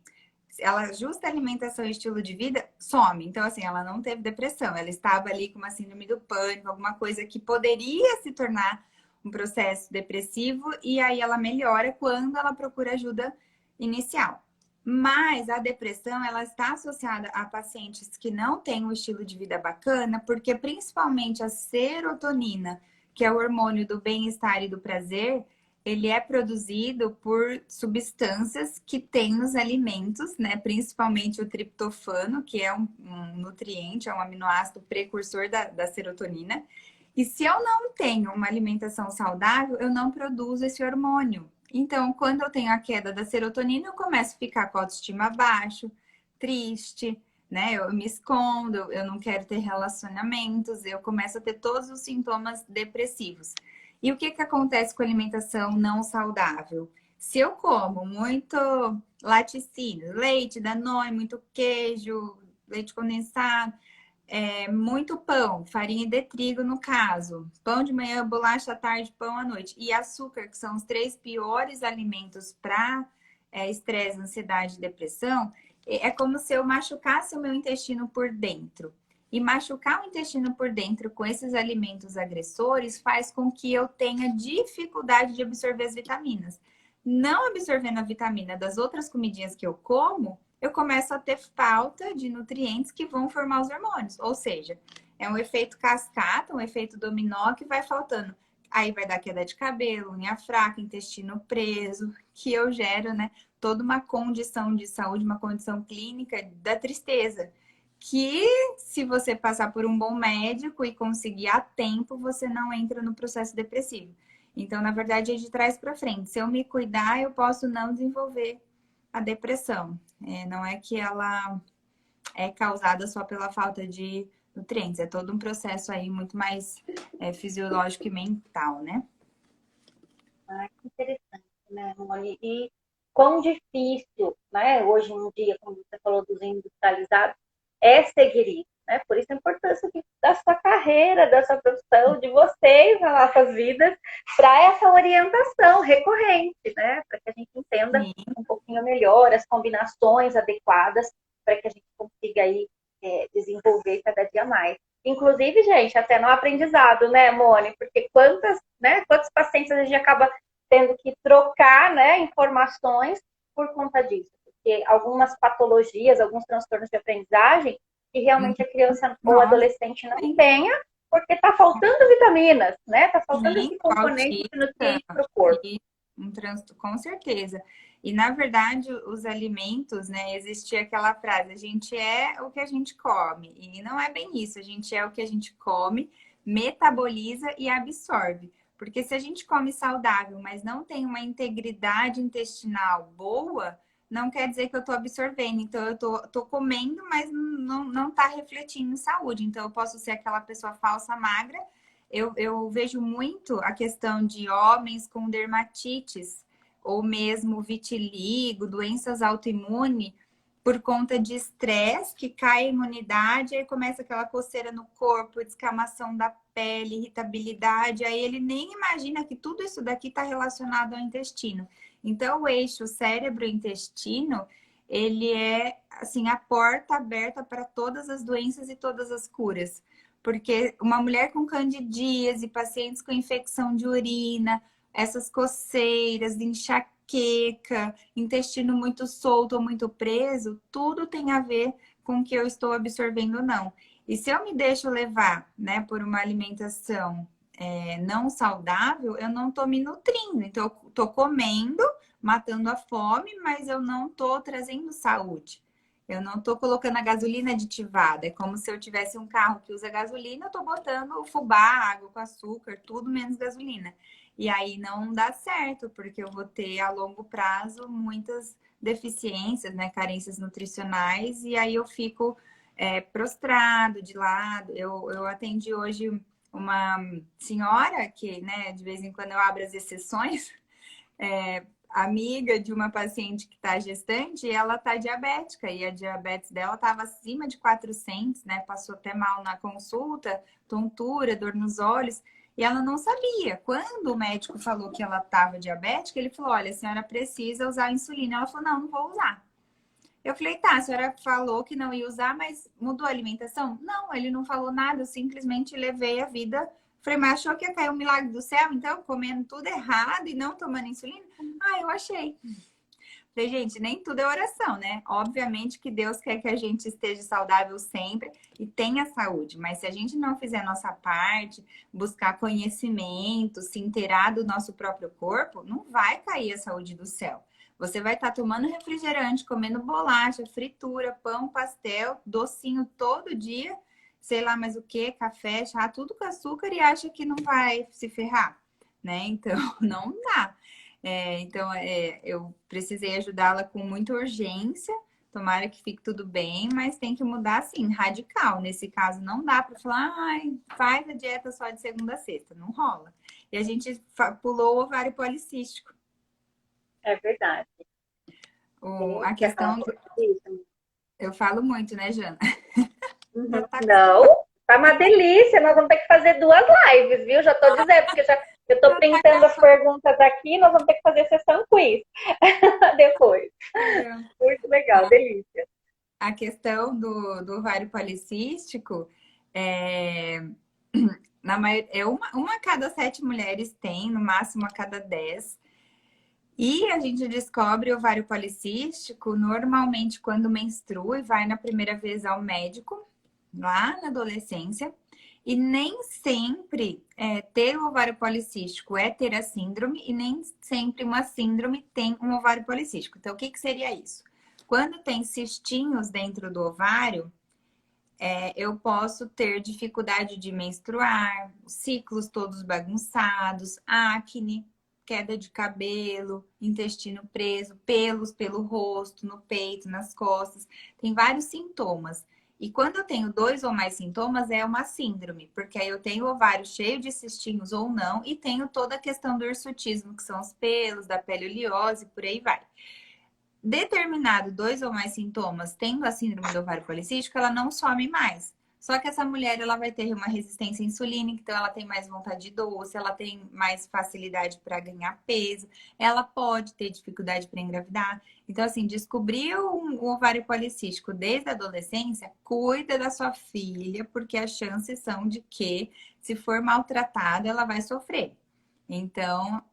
Ela ajusta a alimentação e estilo de vida, some. Então, assim, ela não teve depressão. Ela estava ali com uma síndrome do pânico, alguma coisa que poderia se tornar um processo depressivo. E aí ela melhora quando ela procura ajuda inicial. Mas a depressão, ela está associada a pacientes que não têm um estilo de vida bacana, porque principalmente a serotonina, que é o hormônio do bem-estar e do prazer, ele é produzido por substâncias que tem nos alimentos, né? Principalmente o triptofano, que é um nutriente, é um aminoácido precursor da serotonina. E se eu não tenho uma alimentação saudável, eu não produzo esse hormônio. Então, quando eu tenho a queda da serotonina, eu começo a ficar com a autoestima baixo, triste, né? Eu me escondo, eu não quero ter relacionamentos, eu começo a ter todos os sintomas depressivos. E o que acontece com a alimentação não saudável? Se eu como muito laticínio, leite, Danone, muito queijo, leite condensado, muito pão, farinha de trigo no caso, pão de manhã, bolacha à tarde, pão à noite, e açúcar, que são os 3 piores alimentos para estresse, ansiedade e depressão, é como se eu machucasse o meu intestino por dentro. E machucar o intestino por dentro com esses alimentos agressores faz com que eu tenha dificuldade de absorver as vitaminas. Não absorvendo a vitamina das outras comidinhas que eu como, eu começo a ter falta de nutrientes que vão formar os hormônios. Ou seja, é um efeito cascata, um efeito dominó que vai faltando. Aí vai dar queda de cabelo, unha fraca, intestino preso, que eu gero, né, toda uma condição de saúde, uma condição clínica da tristeza. Que se você passar por um bom médico e conseguir a tempo, você não entra no processo depressivo. Então, na verdade, é de trás para frente. Se eu me cuidar, eu posso não desenvolver a depressão. Não é que ela é causada só pela falta de nutrientes. É todo um processo aí muito mais fisiológico e mental, né? Ah, que interessante, né, Moni? E quão difícil, né, hoje em dia, como você falou dos industrializados, é seguir isso, né? Por isso a importância da sua carreira, da sua profissão, de vocês nas nossas vidas, para essa orientação recorrente, né? Para que a gente entenda Sim. um pouquinho melhor as combinações adequadas para que a gente consiga aí desenvolver cada dia mais. Inclusive, gente, até no aprendizado, né, Moni? Porque quantos pacientes a gente acaba tendo que trocar, né, informações por conta disso. Porque algumas patologias, alguns transtornos de aprendizagem, que realmente a criança ou Nossa, adolescente não tenha, porque está faltando vitaminas, né? Está faltando sim, esse o componente de autista nutriente para o corpo. e com certeza. E na verdade, os alimentos, né? Existia aquela frase: a gente é o que a gente come. E não é bem isso, a gente é o que a gente come, metaboliza e absorve. Porque se a gente come saudável, mas não tem uma integridade intestinal boa, não quer dizer que eu estou absorvendo. Então, eu tô comendo, mas não tá refletindo em saúde. Então, eu posso ser aquela pessoa falsa, magra. Eu vejo muito a questão de homens com dermatites, ou mesmo vitiligo, doenças autoimunes, por conta de estresse, que cai a imunidade, aí começa aquela coceira no corpo, descamação da pele, irritabilidade, aí ele nem imagina que tudo isso daqui está relacionado ao intestino. Então, o eixo cérebro-intestino, ele é, assim, a porta aberta para todas as doenças e todas as curas. Porque uma mulher com candidíase, pacientes com infecção de urina, essas coceiras, enxaqueca, intestino muito solto ou muito preso, tudo tem a ver com o que eu estou absorvendo ou não. E se eu me deixo levar, né, por uma alimentação não saudável, eu não estou me nutrindo. Então, eu estou comendo, matando a fome, mas eu não estou trazendo saúde. Eu não estou colocando a gasolina aditivada. É como se eu tivesse um carro que usa gasolina, eu estou botando fubá, água com açúcar, tudo menos gasolina. E aí não dá certo, porque eu vou ter a longo prazo muitas deficiências, né, carências nutricionais, e aí eu fico prostrado de lado. Eu atendi hoje uma senhora que, né, de vez em quando eu abro as exceções, amiga de uma paciente que está gestante, e ela está diabética, e a diabetes dela estava acima de 400, né? Passou até mal na consulta, tontura, dor nos olhos, e ela não sabia. Quando o médico falou que ela estava diabética, ele falou: olha, a senhora precisa usar insulina. Ela falou: não, não vou usar. Eu falei: tá, a senhora falou que não ia usar, mas mudou a alimentação? Não, ele não falou nada, eu simplesmente levei a vida. Falei: mas achou que ia cair um milagre do céu, então, comendo tudo errado e não tomando insulina? Ah, eu achei. Falei: gente, nem tudo é oração, né? Obviamente que Deus quer que a gente esteja saudável sempre e tenha saúde, mas se a gente não fizer a nossa parte, buscar conhecimento, se inteirar do nosso próprio corpo, não vai cair a saúde do céu. Você vai estar tomando refrigerante, comendo bolacha, fritura, pão, pastel, docinho todo dia, sei lá mais o que, café, chá, tudo com açúcar, e acha que não vai se ferrar, né? Então, não dá. Eu precisei ajudá-la com muita urgência. Tomara que fique tudo bem, mas tem que mudar assim, radical. Nesse caso, não dá para falar: ai, faz a dieta só de segunda a sexta. Não rola. E a gente pulou o ovário policístico. É verdade. A questão do... Eu falo muito, né, Jana? Uhum. Não, tá uma delícia. Nós vamos ter que fazer 2 lives, viu? Já tô dizendo, porque eu tô printando as perguntas aqui, nós vamos ter que fazer sessão quiz depois. Muito legal, delícia. A questão do ovário policístico uma a cada 7 mulheres tem, no máximo a cada 10. E a gente descobre o ovário policístico normalmente quando menstrua e vai na primeira vez ao médico, lá na adolescência. E nem sempre ter o ovário policístico é ter a síndrome, e nem sempre uma síndrome tem um ovário policístico. Então, o que seria isso? Quando tem cistinhos dentro do ovário, eu posso ter dificuldade de menstruar, ciclos todos bagunçados, acne, queda de cabelo, intestino preso, pelos pelo rosto, no peito, nas costas. Tem vários sintomas. E quando eu tenho 2 ou mais sintomas, é uma síndrome, porque aí eu tenho o ovário cheio de cistinhos ou não, e tenho toda a questão do hirsutismo, que são os pelos, da pele oleosa e por aí vai. Determinado 2 ou mais sintomas, tendo a síndrome do ovário policístico, ela não some mais. Só que essa mulher, ela vai ter uma resistência insulínica, então ela tem mais vontade de doce, ela tem mais facilidade para ganhar peso, ela pode ter dificuldade para engravidar. Então, assim, descobriu o ovário policístico desde a adolescência, cuida da sua filha, porque as chances são de que, se for maltratada, ela vai sofrer. Então,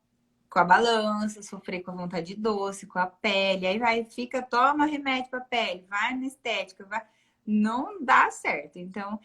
com a balança, sofrer com a vontade de doce, com a pele, aí vai, fica, toma remédio para pele, vai na estética, vai, não dá certo. Então,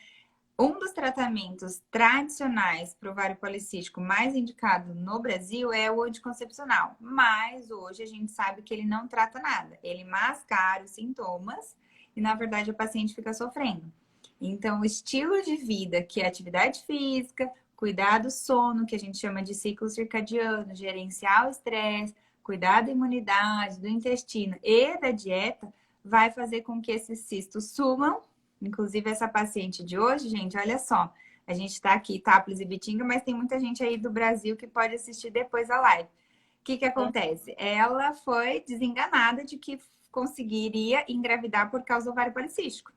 um dos tratamentos tradicionais para o ovário policístico mais indicado no Brasil é o anticoncepcional, mas hoje a gente sabe que ele não trata nada, ele mascara os sintomas e, na verdade, a paciente fica sofrendo. Então, o estilo de vida, que é atividade física, cuidar do sono, que a gente chama de ciclo circadiano, gerenciar o estresse, cuidar da imunidade, do intestino e da dieta, vai fazer com que esses cistos sumam. Inclusive, essa paciente de hoje, gente, olha só, a gente está aqui, Itápolis e Bitinga, mas tem muita gente aí do Brasil que pode assistir depois a live. O que acontece? Ela foi desenganada de que conseguiria engravidar por causa do ovário policístico.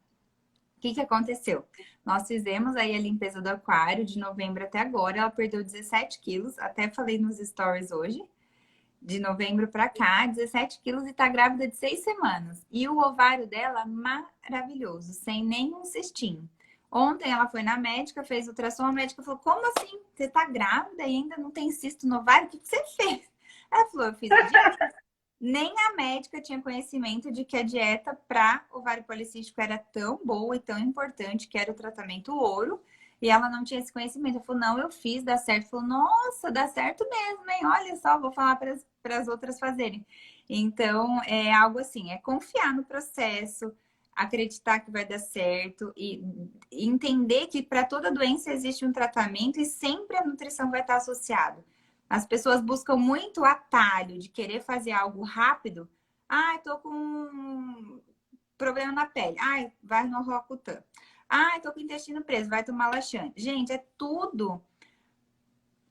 O que aconteceu? Nós fizemos aí a limpeza do aquário de novembro até agora. Ela perdeu 17 quilos, até falei nos stories hoje. De novembro para cá, 17 quilos e tá grávida de 6 semanas. E o ovário dela maravilhoso, sem nenhum cistinho. Ontem ela foi na médica, fez ultrassom, a médica falou, como assim? Você tá grávida e ainda não tem cisto no ovário? O que você fez? Ela falou, eu fiz a dieta. Nem a médica tinha conhecimento de que a dieta para ovário policístico era tão boa e tão importante, que era o tratamento ouro, e ela não tinha esse conhecimento. Ela falou, não, eu fiz, dá certo. Falou, nossa, dá certo mesmo, hein? Olha só, vou falar para as outras fazerem. Então, é algo assim, é confiar no processo, acreditar que vai dar certo e entender que para toda doença existe um tratamento e sempre a nutrição vai estar associada. As pessoas buscam muito o atalho de querer fazer algo rápido. Ah, eu tô com um problema na pele. Ai, vai no Roacutan. Ai, tô com o intestino preso, vai tomar laxante. Gente, é tudo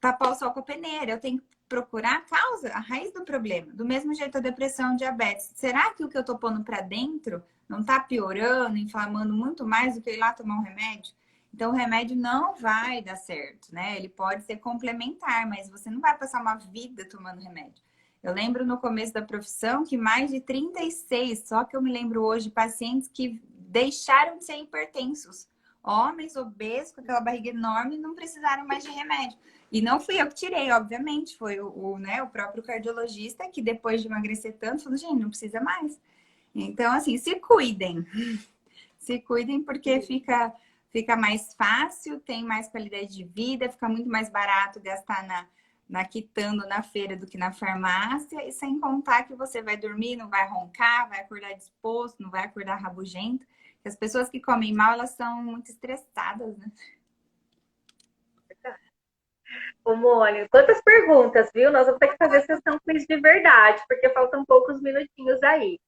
tapar o sol com a peneira. Eu tenho que procurar a causa, a raiz do problema. Do mesmo jeito a depressão, diabetes. Será que o que eu tô pondo para dentro não tá piorando, inflamando muito mais do que ir lá tomar um remédio? Então, o remédio não vai dar certo, né? Ele pode ser complementar, mas você não vai passar uma vida tomando remédio. Eu lembro no começo da profissão que mais de 36, só que eu me lembro hoje, pacientes que deixaram de ser hipertensos. Homens obesos com aquela barriga enorme não precisaram mais de remédio. E não fui eu que tirei, obviamente, foi o próprio cardiologista que depois de emagrecer tanto, falou, gente, não precisa mais. Então, assim, se cuidem. Se cuidem porque fica mais fácil, tem mais qualidade de vida, fica muito mais barato gastar na quitanda na feira do que na farmácia, e sem contar que você vai dormir, não vai roncar, vai acordar disposto, não vai acordar rabugento. As pessoas que comem mal, elas são muito estressadas, né? Ô, Mônica, quantas perguntas, viu? Nós vamos ter que fazer sessão quiz de verdade, porque faltam poucos minutinhos aí.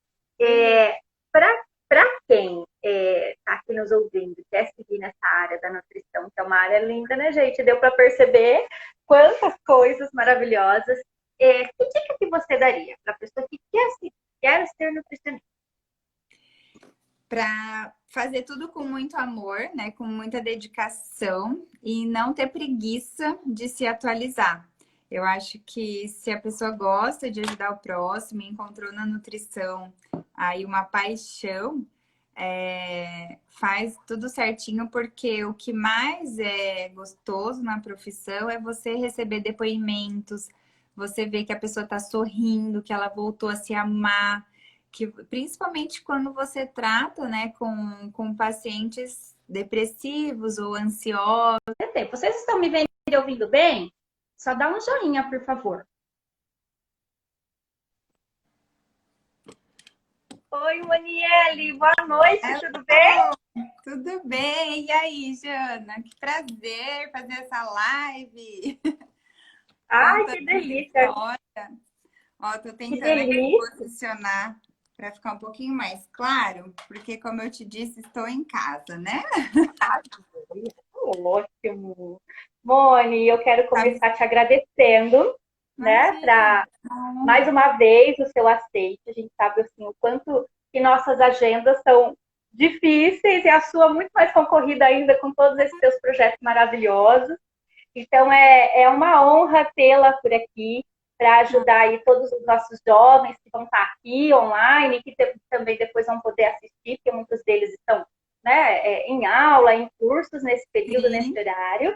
Para quem está aqui nos ouvindo, quer seguir nessa área da nutrição, que é uma área linda, né, gente? Deu para perceber quantas coisas maravilhosas. Que dica que você daria para a pessoa que quer ser nutricionista? Para fazer tudo com muito amor, né? Com muita dedicação e não ter preguiça de se atualizar. Eu acho que se a pessoa gosta de ajudar o próximo, encontrou na nutrição aí uma paixão, faz tudo certinho, porque o que mais é gostoso na profissão é você receber depoimentos, você ver que a pessoa está sorrindo, que ela voltou a se amar, que principalmente quando você trata, né, com pacientes depressivos ou ansiosos. Vocês estão me vendo e ouvindo bem? Só dá um joinha, por favor. Oi, Moniele, boa noite, tudo bem? Tudo bem, e aí, Jana? Que prazer fazer essa live. Ai, que delícia. Ó, tô tentando aqui posicionar para ficar um pouquinho mais claro, porque como eu te disse, estou em casa, né? Ótimo. Moni, eu quero Tá me... começar te agradecendo, né, Imagina, para mais honra. uma vez o seu aceite. A gente sabe assim, o quanto que nossas agendas são difíceis e a sua muito mais concorrida ainda com todos esses seus projetos maravilhosos. Então é uma honra tê-la por aqui para ajudar aí todos os nossos jovens que vão estar aqui online, que também depois vão poder assistir, porque muitos deles estão, né, em aula, em cursos nesse período, nesse Sim. horário.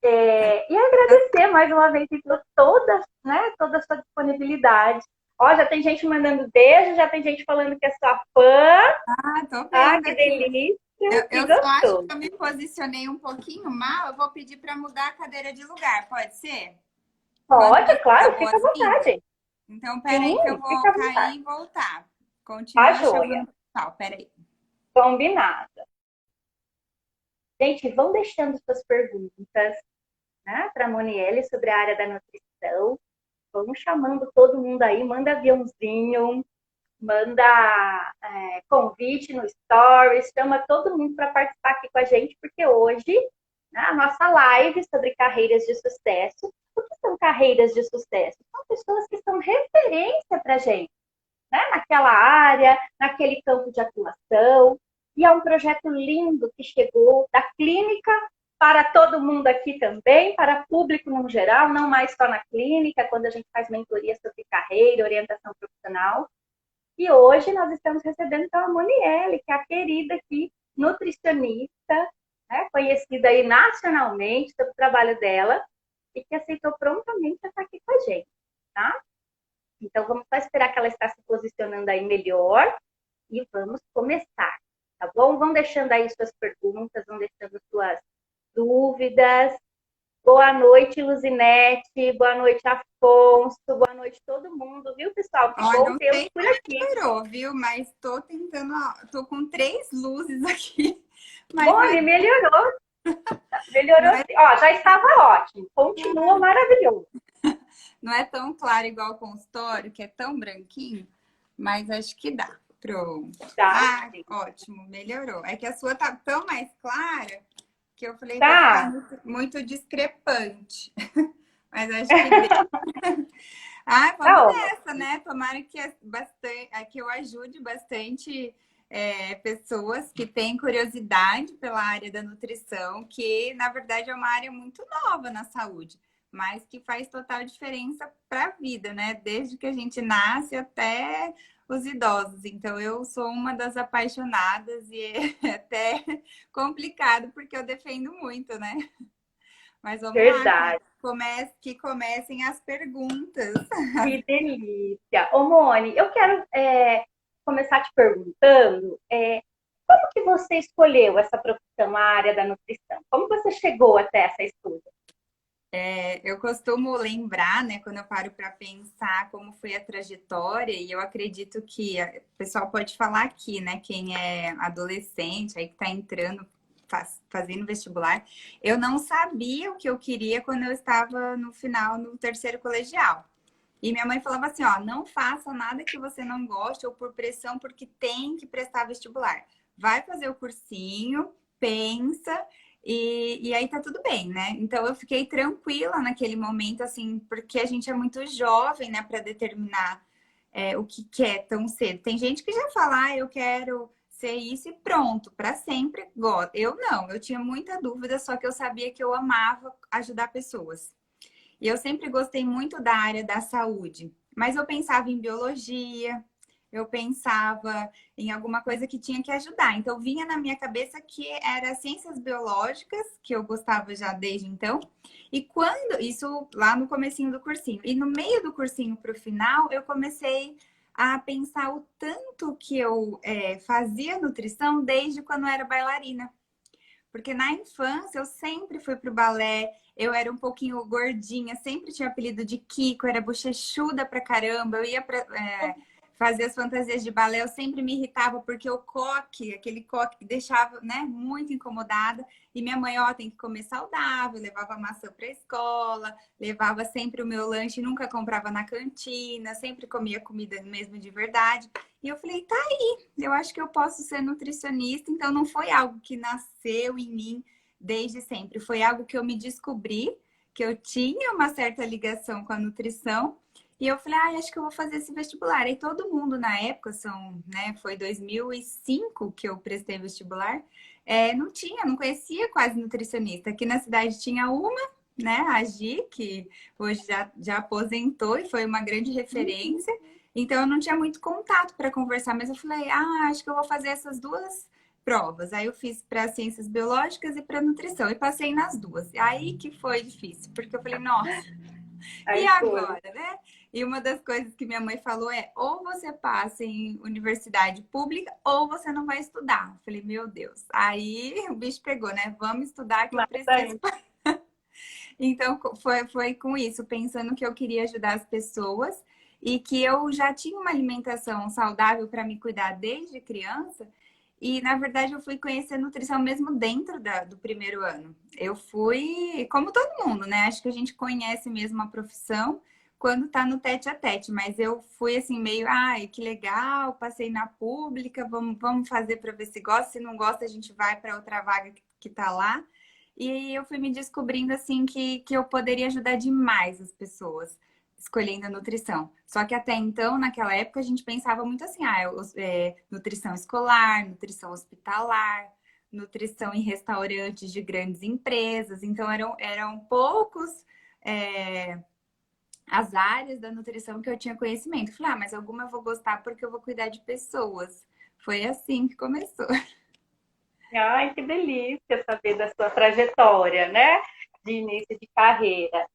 E agradecer mais uma vez por toda, né, toda a sua disponibilidade. Ó, já tem gente mandando beijo, já tem gente falando que é sua fã. Ah, tô Ah, vendo que aqui. delícia, que Eu só acho que gostoso. eu me posicionei um pouquinho mal. Eu vou pedir para mudar a cadeira de lugar, pode ser? Quando Pode, você dá claro, fica à boas-vindas. vontade. Então, Sim, peraí que eu vou fica à cair vontade. e voltar. Tá Continua joia. chamando o pessoal, peraí. Combinado. Gente, vão deixando suas perguntas, né, para a Monielle sobre a área da nutrição. Vamos chamando todo mundo aí, manda aviãozinho, manda convite no Stories, chama todo mundo para participar aqui com a gente, porque hoje, né, a nossa live sobre carreiras de sucesso. O que são carreiras de sucesso? São pessoas que são referência para a gente, né, naquela área, naquele campo de atuação. E é um projeto lindo que chegou da clínica para todo mundo aqui também, para público no geral, não mais só na clínica, quando a gente faz mentoria sobre carreira, orientação profissional. E hoje nós estamos recebendo então a Monielle, que é a querida aqui, nutricionista, né, conhecida aí nacionalmente pelo trabalho dela, e que aceitou prontamente estar aqui com a gente, tá? Então vamos só esperar que ela está se posicionando aí melhor e vamos começar, tá bom? Vão deixando aí suas perguntas, vão deixando suas dúvidas. Boa noite, Luzinete. Boa noite, Afonso. Boa noite, todo mundo, viu, pessoal? Que Ó, bom não tê-los sei por se aqui. melhorou, viu? Mas tô tentando, ó, tô com 3 luzes aqui. Mas Mone, melhorou. não Melhorou é, sim. Ó, já estava ótimo. Continua maravilhoso. não é tão claro igual o consultório, que é tão branquinho, mas acho que dá. Pronto. Tá, Ah, sim. ótimo, melhorou. É que a sua tá tão mais clara que eu falei, vai ficar Tá. muito discrepante. Mas acho que deu. Ah, vamos Tá nessa, ótimo. né? Tomara que, que eu ajude bastante pessoas que têm curiosidade pela área da nutrição, que na verdade é uma área muito nova na saúde, mas que faz total diferença para a vida, né? Desde que a gente nasce até os idosos. Então, eu sou uma das apaixonadas e é até complicado porque eu defendo muito, né? Mas vamos lá, Verdade. que comecem as perguntas. Que delícia. Ô, Mone, eu quero começar te perguntando como que você escolheu essa profissão, a área da nutrição? Como você chegou até essa escolha? Eu costumo lembrar, né, quando eu paro para pensar como foi a trajetória, e eu acredito que o pessoal pode falar aqui, né, quem é adolescente, aí que está entrando, fazendo vestibular, eu não sabia o que eu queria quando eu estava no final, no terceiro colegial. E minha mãe falava assim, ó, não faça nada que você não goste ou por pressão, porque tem que prestar vestibular. Vai fazer o cursinho, pensa, e aí tá tudo bem, né? Então eu fiquei tranquila naquele momento, assim, porque a gente é muito jovem, né, para determinar o que quer tão cedo. Tem gente que já fala, ah, eu quero ser isso e pronto, para sempre gosto. Eu não, eu tinha muita dúvida, só que eu sabia que eu amava ajudar pessoas. E eu sempre gostei muito da área da saúde, mas eu pensava em biologia, eu pensava em alguma coisa que tinha que ajudar. Então vinha na minha cabeça que era ciências biológicas, que eu gostava já desde então. E quando isso lá no comecinho do cursinho, e no meio do cursinho para o final, eu comecei a pensar o tanto que eu fazia nutrição desde quando eu era bailarina. Porque na infância eu sempre fui pro balé, eu era um pouquinho gordinha, sempre tinha apelido de Kiko, era bochechuda pra caramba, eu ia pra fazia as fantasias de balé, eu sempre me irritava porque o coque, aquele coque deixava, né, muito incomodada. E minha mãe, ó, tem que comer saudável, levava maçã para a escola, levava sempre o meu lanche, nunca comprava na cantina, sempre comia comida mesmo de verdade. E eu falei, tá aí, eu acho que eu posso ser nutricionista. Então não foi algo que nasceu em mim desde sempre, foi algo que eu me descobri, que eu tinha uma certa ligação com a nutrição. E eu falei, ah, acho que eu vou fazer esse vestibular. E todo mundo na época, foi 2005 que eu prestei vestibular, não tinha, não conhecia quase nutricionista. Aqui na cidade tinha uma, né, a Gi, que hoje já aposentou e foi uma grande referência. Então eu não tinha muito contato para conversar, mas eu falei, ah, acho que eu vou fazer essas duas provas. Aí eu fiz para ciências biológicas e para nutrição e passei nas duas. Aí que foi difícil, porque eu falei, nossa, e agora, né? E uma das coisas que minha mãe falou é: ou você passa em universidade pública ou você não vai estudar. Eu falei, meu Deus. Aí o bicho pegou, né? Vamos estudar que eu preciso. Então foi com isso, pensando que eu queria ajudar as pessoas e que eu já tinha uma alimentação saudável para me cuidar desde criança. E, na verdade, eu fui conhecer nutrição mesmo dentro do primeiro ano. Eu fui, como todo mundo, né? Acho que a gente conhece mesmo a profissão quando tá no tete a tete. Mas eu fui assim, meio, ai, que legal, passei na pública, vamos fazer para ver se gosta. Se não gosta, a gente vai para outra vaga que tá lá. E eu fui me descobrindo, assim, que eu poderia ajudar demais as pessoas escolhendo a nutrição. Só que até então, naquela época, a gente pensava muito assim, nutrição escolar, nutrição hospitalar, nutrição em restaurantes de grandes empresas. Então, eram poucos as áreas da nutrição que eu tinha conhecimento. Falei, mas alguma eu vou gostar porque eu vou cuidar de pessoas. Foi assim que começou. Ai, que delícia saber da sua trajetória, né? De início de carreira.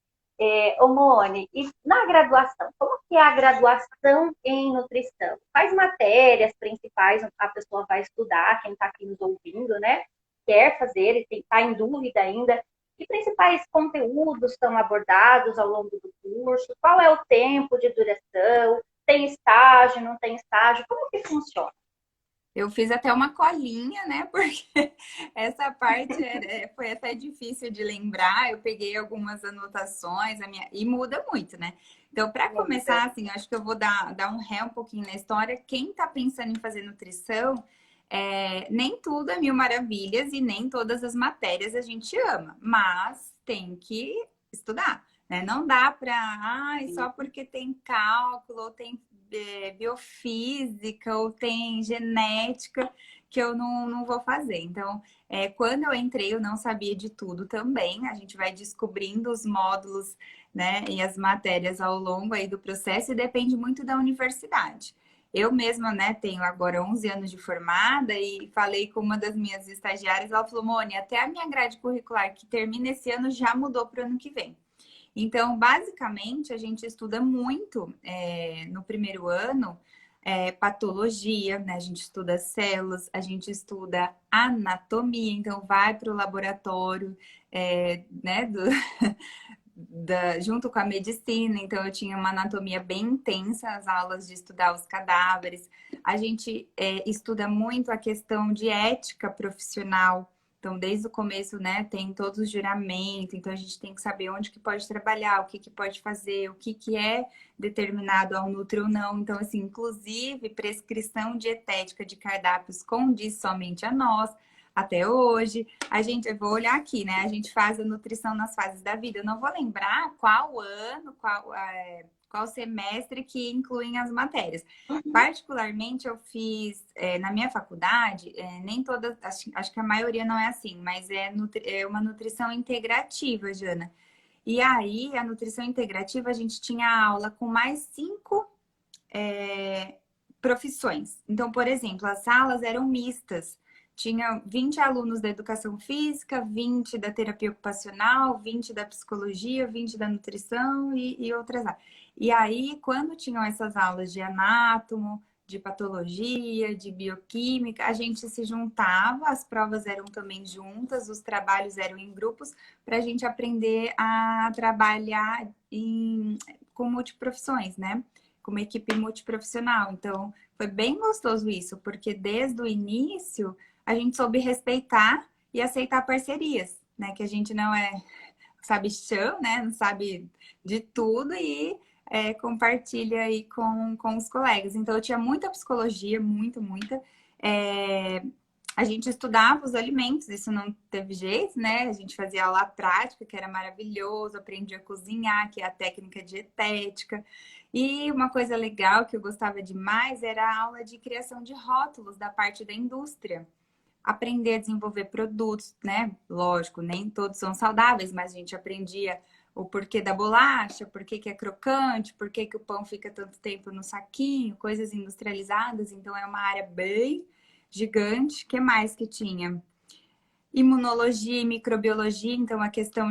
Ô Mone, e na graduação, como que é a graduação em nutrição? Quais matérias principais a pessoa vai estudar, quem está aqui nos ouvindo, né? Quer fazer e está em dúvida ainda. Que principais conteúdos são abordados ao longo do curso? Qual é o tempo de duração? Tem estágio, não tem estágio? Como que funciona? Eu fiz até uma colinha, né? Porque essa parte foi até difícil de lembrar. Eu peguei algumas anotações, e muda muito, né? Então, para começar, assim, acho que eu vou dar um ré um pouquinho na história. Quem está pensando em fazer nutrição, nem tudo é mil maravilhas e nem todas as matérias a gente ama, mas tem que estudar, né? Não dá para, só porque tem cálculo ou tem biofísica ou tem genética que eu não vou fazer. Então, quando eu entrei, eu não sabia de tudo também. A gente vai descobrindo os módulos, né, e as matérias ao longo aí do processo e depende muito da universidade. Eu mesma, né, tenho agora 11 anos de formada e falei com uma das minhas estagiárias, ela falou, Mone, até a minha grade curricular que termina esse ano já mudou para o ano que vem. Então, basicamente, a gente estuda muito no primeiro ano patologia, né? A gente estuda células, a gente estuda anatomia, então vai para o laboratório, né? Junto com a medicina, então eu tinha uma anatomia bem intensa, as aulas de estudar os cadáveres. A gente estuda muito a questão de ética profissional. Então, desde o começo, né, tem todos os juramentos, então a gente tem que saber onde que pode trabalhar, o que que pode fazer, o que que é determinado ao nutri ou não. Então, assim, inclusive, prescrição dietética de cardápios condiz somente a nós, até hoje. Eu vou olhar aqui, né, a gente faz a nutrição nas fases da vida. Eu não vou lembrar qual ano, qual semestre que incluem as matérias. Particularmente, eu fiz na minha faculdade, nem todas, acho que a maioria não é assim, mas é uma nutrição integrativa, Jana. E aí, a nutrição integrativa, a gente tinha aula com mais 5 profissões. Então, por exemplo, as salas eram mistas. Tinha 20 alunos da educação física, 20 da terapia ocupacional, 20 da psicologia, 20 da nutrição e outras áreas. E aí, quando tinham essas aulas de anátomo, de patologia, de bioquímica, a gente se juntava, as provas eram também juntas, os trabalhos eram em grupos, para a gente aprender a trabalhar com multiprofissões, né? com uma equipe multiprofissional. Então, foi bem gostoso isso, porque desde o início a gente soube respeitar e aceitar parcerias, né? Que a gente não é sabichão, né? Não sabe de tudo e compartilha aí com os colegas. Então, eu tinha muita psicologia, muita. É, a gente estudava os alimentos, isso não teve jeito, né? A gente fazia aula prática, que era maravilhoso, aprendia a cozinhar, que é a técnica dietética. E uma coisa legal que eu gostava demais era a aula de criação de rótulos da parte da indústria. Aprender a desenvolver produtos, né? Lógico, nem todos são saudáveis, mas a gente aprendia o porquê da bolacha, porquê que é crocante, porquê que o pão fica tanto tempo no saquinho, coisas industrializadas. Então, é uma área bem gigante. O que mais que tinha? Imunologia e microbiologia, então a questão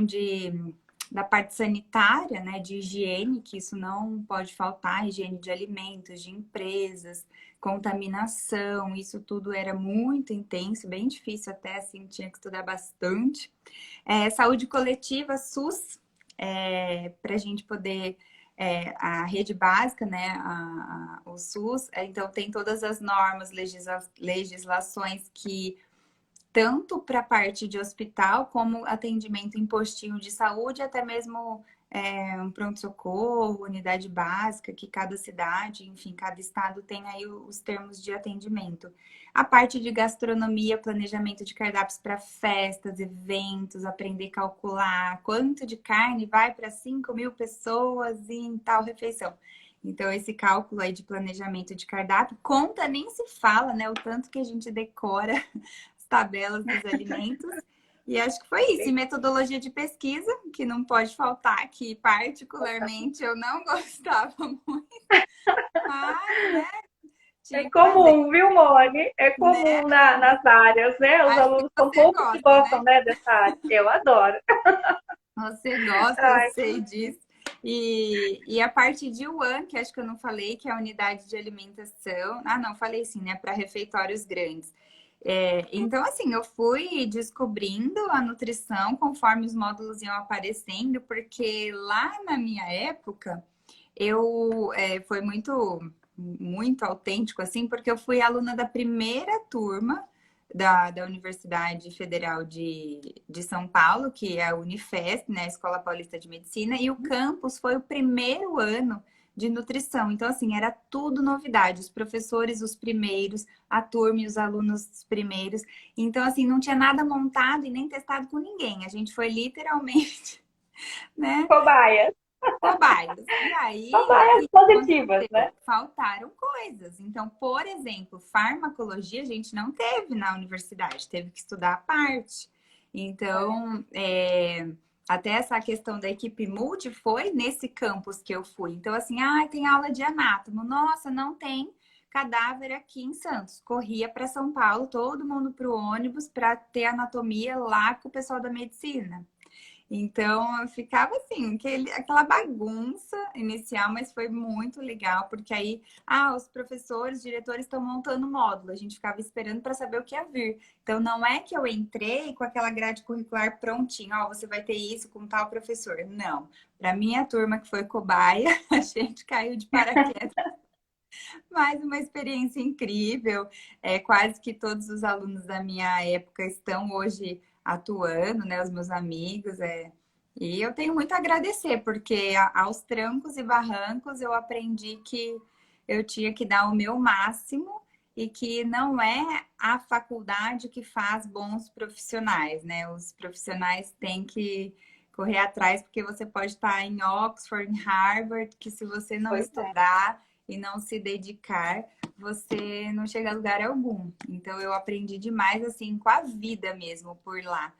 da parte sanitária, né, de higiene, que isso não pode faltar, higiene de alimentos, de empresas, contaminação, isso tudo era muito intenso, bem difícil até, assim, tinha que estudar bastante. Saúde coletiva, SUS, para a gente poder, a rede básica, né, o SUS, então tem todas as normas, legislações que tanto para a parte de hospital, como atendimento em postinho de saúde, até mesmo um pronto-socorro, unidade básica, que cada cidade, enfim, cada estado tem aí os termos de atendimento. A parte de gastronomia, planejamento de cardápios para festas, eventos, aprender a calcular quanto de carne vai para 5.000 pessoas em tal refeição. Então, esse cálculo aí de planejamento de cardápio, conta nem se fala, né? O tanto que a gente decora tabelas dos alimentos. E acho que foi isso. E metodologia de pesquisa, que não pode faltar, que particularmente eu não gostava muito. Mas, né? É comum, viu, Moni? É comum, né? nas áreas, né? Os Acho alunos que são você poucos que gosta, gostam, né? né, dessa área. Eu adoro. Você gosta, eu Ai, sei disso. E a parte de UAN, que acho que eu não falei, que é a unidade de alimentação. Ah, não, falei sim, né? Para refeitórios grandes. Então, assim, eu fui descobrindo a nutrição conforme os módulos iam aparecendo, porque lá na minha época, foi muito autêntico, assim, porque eu fui aluna da primeira turma da Universidade Federal de São Paulo, que é a Unifesp, né, a Escola Paulista de Medicina, e o campus foi o primeiro ano de nutrição. Então, assim, era tudo novidade. Os professores, os primeiros, a turma e os alunos, os primeiros. Então, assim, não tinha nada montado e nem testado com ninguém. A gente foi literalmente, né? cobaias. Cobaias. E aí, o Cobaias que positivas, aconteceu? né? Faltaram coisas. Então, por exemplo, farmacologia a gente não teve na universidade, teve que estudar à parte. Então, até essa questão da equipe multi foi nesse campus que eu fui. Então, assim, tem aula de anátomo. Nossa, não tem cadáver aqui em Santos. Corria para São Paulo, todo mundo para o ônibus para ter anatomia lá com o pessoal da medicina. Então, eu ficava assim, aquela bagunça inicial, mas foi muito legal, porque aí, os professores, diretores estão montando módulo, a gente ficava esperando para saber o que ia vir. Então, não é que eu entrei com aquela grade curricular prontinha, você vai ter isso com tal professor. Não. Para minha turma, que foi cobaia, a gente caiu de paraquedas. Mais uma experiência incrível. Quase que todos os alunos da minha época estão hoje atuando, né? Os meus amigos. E eu tenho muito a agradecer, porque aos trancos e barrancos eu aprendi que eu tinha que dar o meu máximo e que não é a faculdade que faz bons profissionais, né? Os profissionais têm que correr atrás, porque você pode estar em Oxford, em Harvard, que se você não estudar e não se dedicar, você não chega a lugar algum. Então eu aprendi demais assim com a vida mesmo por lá,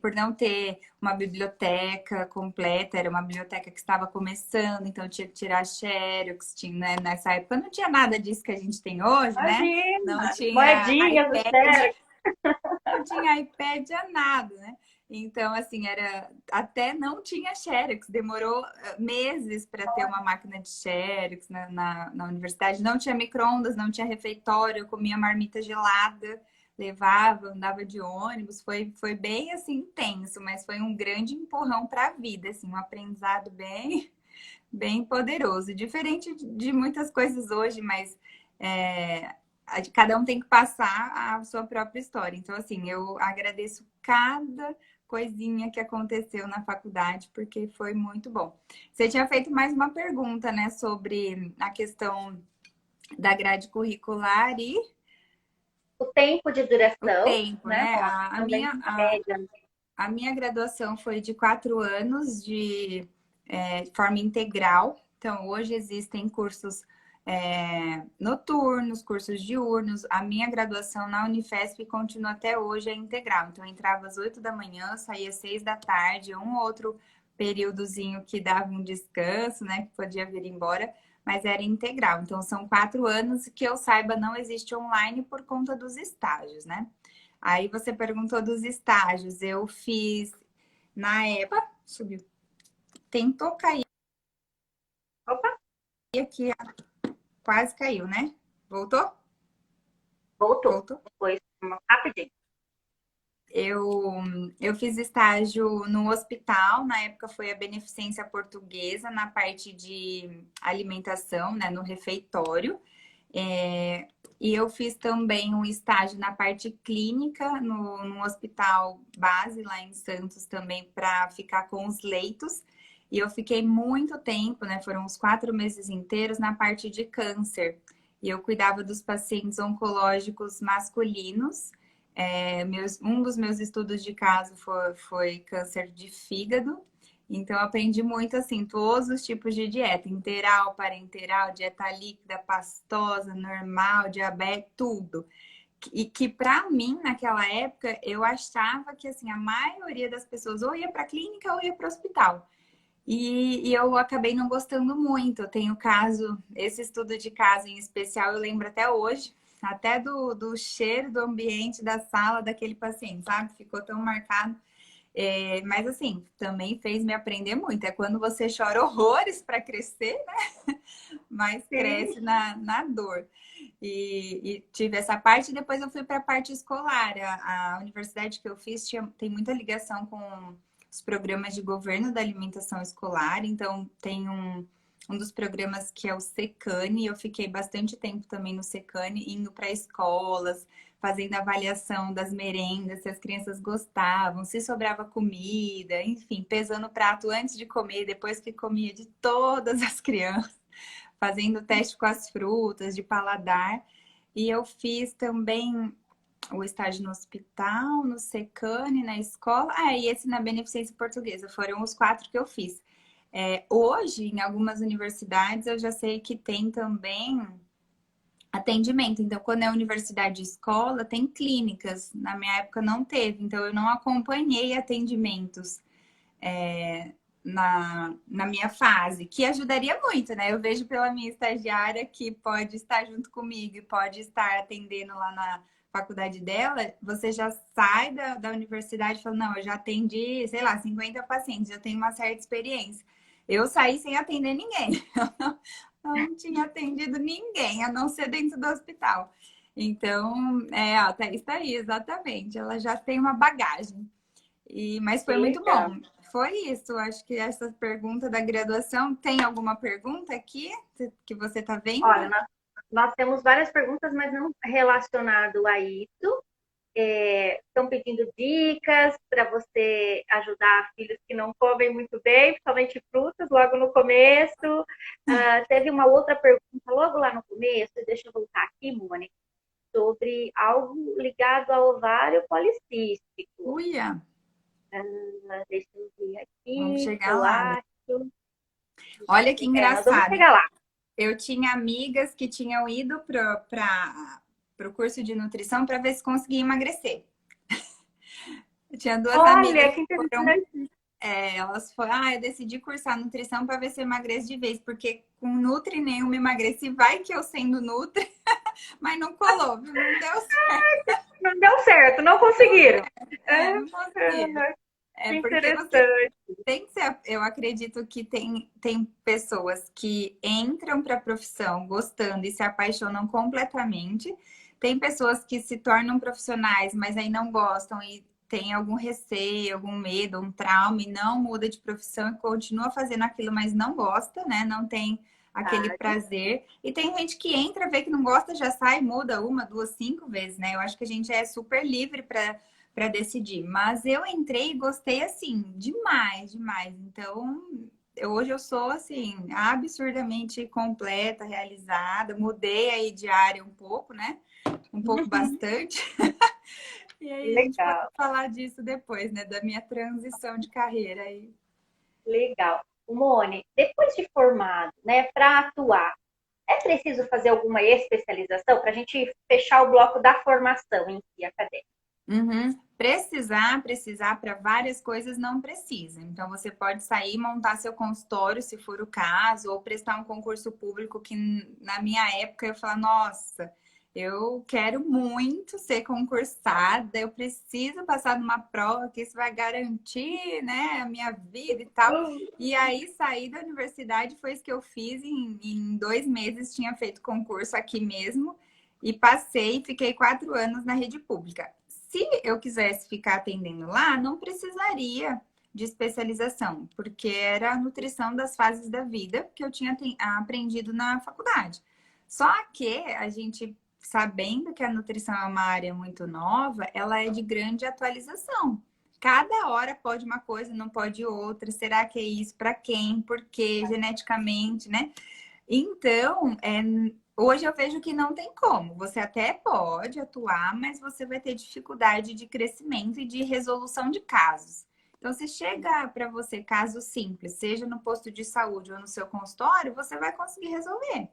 por não ter uma biblioteca completa, era uma biblioteca que estava começando, então tinha que tirar xerox, tinha, né? Nessa época não tinha nada disso que a gente tem hoje, né? Não Imagina, tinha moedinhas do iPad, Xerox. não tinha iPad, nada, né? Então, assim, até não tinha Xerox, demorou meses para ter uma máquina de Xerox na universidade. Não tinha micro-ondas, não tinha refeitório, eu comia marmita gelada, levava, andava de ônibus. Foi bem, assim, intenso, mas foi um grande empurrão para a vida, assim, um aprendizado bem, bem poderoso. Diferente de muitas coisas hoje, mas cada um tem que passar a sua própria história. Então, assim, eu agradeço cada coisinha que aconteceu na faculdade, porque foi muito bom. Você tinha feito mais uma pergunta, né, sobre a questão da grade curricular e O tempo de o duração, tempo, né, né? Mônica? Também em média. A minha graduação foi de 4 anos de forma integral. Então, hoje existem cursos noturnos, cursos diurnos. A minha graduação na Unifesp continua até hoje, é integral. Então, eu entrava às 8 da manhã, saía às 6 da tarde, um outro períodozinho que dava um descanso, né? Que podia vir embora, mas era integral. Então, são 4 anos que eu saiba, não existe online por conta dos estágios, né? Aí você perguntou dos estágios. Eu fiz na época, subiu. Tentou cair Opa, aqui, quase caiu, né? Voltou? voltou. Voltou. Foi rapidinho. Eu fiz estágio no hospital, na época foi a Beneficência Portuguesa, na parte de alimentação, né, no refeitório. E eu fiz também um estágio na parte clínica, no hospital base lá em Santos também, para ficar com os leitos. E eu fiquei muito tempo, né? Foram uns 4 meses inteiros na parte de câncer. E eu cuidava dos pacientes oncológicos masculinos. Um dos meus estudos de caso foi câncer de fígado. Então, eu aprendi muito, assim, todos os tipos de dieta. Integral, parenteral, dieta líquida, pastosa, normal, diabetes, tudo. E que, para mim, naquela época, eu achava que, assim, a maioria das pessoas ou ia para clínica ou ia para o hospital. E eu acabei não gostando muito. Eu tenho caso, esse estudo de caso em especial, eu lembro até hoje, até do cheiro do ambiente da sala daquele paciente, sabe? Ficou tão marcado. Mas assim, também fez me aprender muito. É quando você chora horrores para crescer, né? Mas cresce Sim. na dor. E tive essa parte, e depois eu fui para a parte escolar. A universidade que eu fiz tem muita ligação com os programas de governo da alimentação escolar. Então, tem um dos programas que é o Secane. Eu fiquei bastante tempo também no Secane, indo para escolas, fazendo avaliação das merendas, se as crianças gostavam, se sobrava comida, enfim, pesando o prato antes de comer, depois que comia de todas as crianças, fazendo teste com as frutas, de paladar. E eu fiz também o estágio no hospital, no Secane, na escola, e esse na Beneficência Portuguesa. Foram os 4 que eu fiz. Hoje, em algumas universidades, eu já sei que tem também atendimento. Então, quando é universidade e escola, tem clínicas. Na minha época não teve, então eu não acompanhei atendimentos na minha fase, que ajudaria muito, né? Eu vejo pela minha estagiária que pode estar junto comigo e pode estar atendendo lá na faculdade dela, você já sai da universidade falando, não, eu já atendi, sei lá, 50 pacientes, já tenho uma certa experiência. Eu saí sem atender ninguém. Não tinha atendido ninguém, a não ser dentro do hospital. Então, a Thaís está aí, exatamente. Ela já tem uma bagagem. Mas foi muito Legal. bom. Foi isso. Acho que essa pergunta da graduação. Tem alguma pergunta aqui que você está vendo? Olha, nós temos várias perguntas, mas não relacionado a isso. Estão pedindo dicas para você ajudar filhos que não comem muito bem, principalmente frutas, logo no começo. Teve uma outra pergunta logo lá no começo, deixa eu voltar aqui, Mônica, sobre algo ligado ao ovário policístico. Uia! Deixa eu ver aqui. Vamos chegar eu lá, né? acho. Olha que Nós vamos engraçado. chegar lá. Eu tinha amigas que tinham ido para o curso de nutrição para ver se conseguia emagrecer. Eu tinha 2 amigas Olha, que que foram. interessante. Elas foram, eu decidi cursar nutrição para ver se eu emagreço de vez, porque com Nutri nenhuma emagreci, vai que eu sendo Nutri, mas não colou, viu? Não deu certo. Não deu certo, não conseguiram. Não consegui. Que Porque interessante. tem que ser, eu acredito que tem pessoas que entram para a profissão gostando e se apaixonam completamente. Tem pessoas que se tornam profissionais, mas aí não gostam e tem algum receio, algum medo, um trauma e não muda de profissão e continua fazendo aquilo, mas não gosta, né? Não tem aquele prazer. E tem gente que entra, vê que não gosta, já sai, muda uma, duas, cinco vezes, né? Eu acho que a gente é super livre para decidir. Mas eu entrei e gostei assim, demais, demais. Então, hoje eu sou assim, absurdamente completa, realizada. Mudei aí de área um pouco, né? Um pouco bastante. E aí a gente pode Legal, falar disso depois, né? Da minha transição de carreira aí. legal. Mone, depois de formado, né, para atuar, é preciso fazer alguma especialização para a gente fechar o bloco da formação em si acadêmica? Uhum. Precisar para várias coisas não precisa. Então você pode sair, montar seu consultório, se for o caso, ou prestar um concurso público que na minha época eu falava, nossa, eu quero muito ser concursada, eu preciso passar numa prova que isso vai garantir, né, a minha vida e tal. E aí saí da universidade, foi isso que eu fiz em 2 meses, tinha feito concurso aqui mesmo. E passei, fiquei 4 anos na rede pública. Se eu quisesse ficar atendendo lá, não precisaria de especialização, porque era a nutrição das fases da vida que eu tinha aprendido na faculdade. Só que a gente, sabendo que a nutrição é uma área muito nova, ela é de grande atualização. Cada hora pode uma coisa, não pode outra. Será que é isso? Para quem? Por quê? Geneticamente, né? Então, hoje eu vejo que não tem como. Você até pode atuar, mas você vai ter dificuldade de crescimento e de resolução de casos. Então, se chega para você caso simples, seja no posto de saúde ou no seu consultório, você vai conseguir resolver.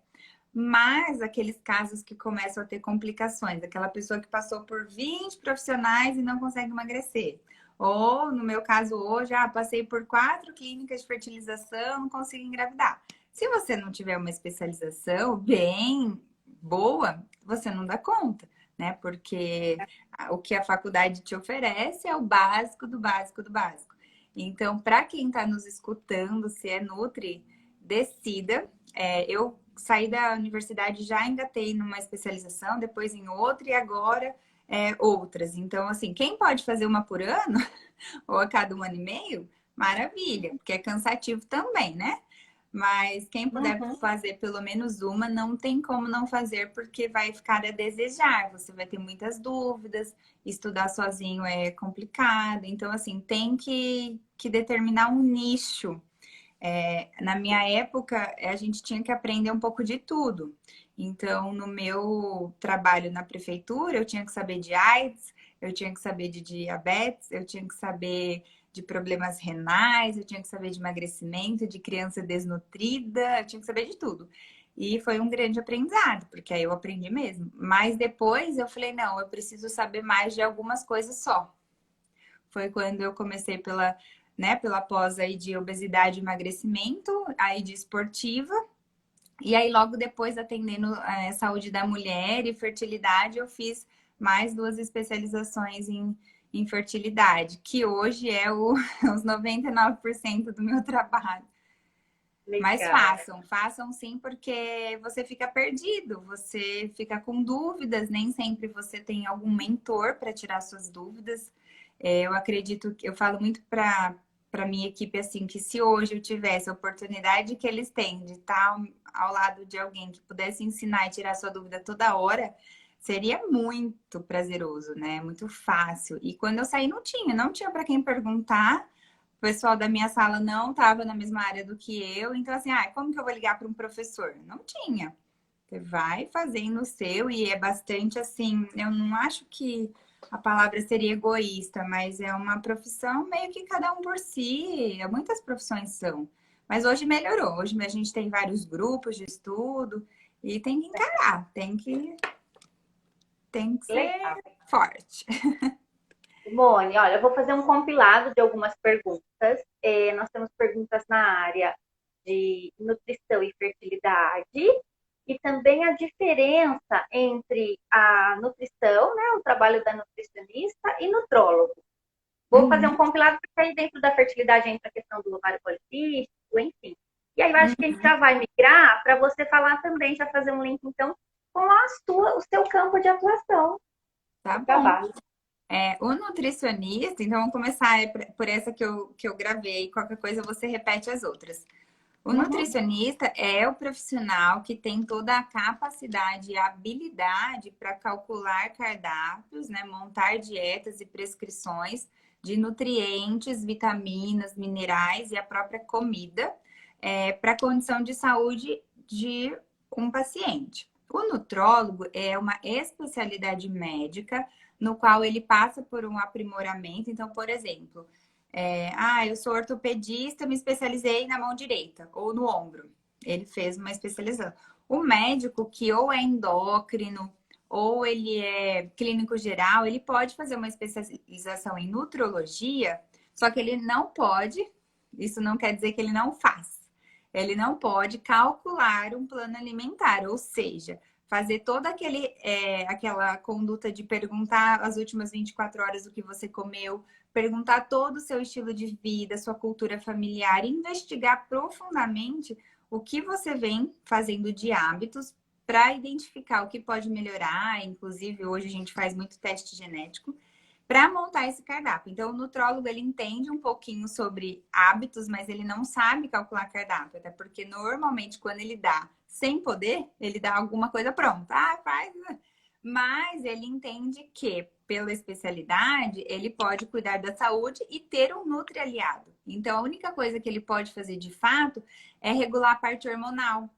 Mas aqueles casos que começam a ter complicações, aquela pessoa que passou por 20 profissionais e não consegue emagrecer. Ou, no meu caso hoje, passei por 4 clínicas de fertilização, não consigo engravidar. Se você não tiver uma especialização bem boa, você não dá conta, né? Porque o que a faculdade te oferece é o básico do básico do básico. Então, para quem está nos escutando, se é Nutri, decida. Eu saí da universidade, já engatei numa especialização, depois em outra e agora outras. Então, assim, quem pode fazer uma por ano ou a cada 1 ano e meio, maravilha, porque é cansativo também, né? Mas quem puder fazer pelo menos uma, não tem como não fazer, porque vai ficar a desejar. Você vai ter muitas dúvidas, estudar sozinho é complicado. Então, assim, tem que determinar um nicho. Na minha época, a gente tinha que aprender um pouco de tudo. Então, no meu trabalho na prefeitura, eu tinha que saber de AIDS, eu tinha que saber de diabetes, eu tinha que saber de problemas renais, eu tinha que saber de emagrecimento, de criança desnutrida, eu tinha que saber de tudo. E foi um grande aprendizado, porque aí eu aprendi mesmo. Mas depois eu falei, não, eu preciso saber mais de algumas coisas só. Foi quando eu comecei pela pós aí de obesidade e emagrecimento, aí de esportiva. E aí logo depois, atendendo saúde da mulher e fertilidade, eu fiz mais 2 especializações em fertilidade, que hoje é os 99% do meu trabalho. Legal. Mas façam sim, porque você fica perdido, você fica com dúvidas, nem sempre você tem algum mentor para tirar suas dúvidas. Eu acredito, eu falo muito para minha equipe assim, que se hoje eu tivesse a oportunidade que eles têm de estar ao lado de alguém que pudesse ensinar e tirar sua dúvida toda hora, seria muito prazeroso, né? Muito fácil. E quando eu saí não tinha para quem perguntar. O pessoal da minha sala não estava na mesma área do que eu, então assim, como que eu vou ligar para um professor? Não tinha. Você vai fazendo o seu e é bastante assim, eu não acho que a palavra seria egoísta, mas é uma profissão meio que cada um por si. Muitas profissões são. Mas hoje melhorou. Hoje a gente tem vários grupos de estudo e tem que encarar, tem que ser Legal. forte. Simone, olha, eu vou fazer um compilado de algumas perguntas. Nós temos perguntas na área de nutrição e fertilidade e também a diferença entre a nutrição, né, o trabalho da nutricionista e nutrólogo. Vou fazer um compilado porque aí dentro da fertilidade entra a questão do ovário policístico, enfim. E aí eu acho que a gente já vai migrar para você falar também, já fazer um link então com o seu campo de atuação. Tá bom. Trabalho. O nutricionista, então vamos começar por essa que eu gravei, qualquer coisa você repete as outras. O nutricionista é o profissional que tem toda a capacidade e habilidade para calcular cardápios, né, montar dietas e prescrições de nutrientes, vitaminas, minerais e a própria comida para a condição de saúde de um paciente. O nutrólogo é uma especialidade médica no qual ele passa por um aprimoramento. Então, por exemplo, eu sou ortopedista, me especializei na mão direita ou no ombro. Ele fez uma especialização. O médico que ou é endócrino ou ele é clínico geral, ele pode fazer uma especialização em nutrologia, só que ele não pode, isso não quer dizer que ele não faz. Ele não pode calcular um plano alimentar, ou seja, fazer toda aquela conduta de perguntar as últimas 24 horas o que você comeu, perguntar todo o seu estilo de vida, sua cultura familiar, investigar profundamente o que você vem fazendo de hábitos para identificar o que pode melhorar. Inclusive, hoje a gente faz muito teste genético para montar esse cardápio. Então, o nutrólogo, ele entende um pouquinho sobre hábitos, mas ele não sabe calcular cardápio, até porque normalmente quando ele dá sem poder, ele dá alguma coisa pronta. Faz. Mas ele entende que, pela especialidade, ele pode cuidar da saúde e ter um nutri aliado. Então, a única coisa que ele pode fazer de fato é regular a parte hormonal,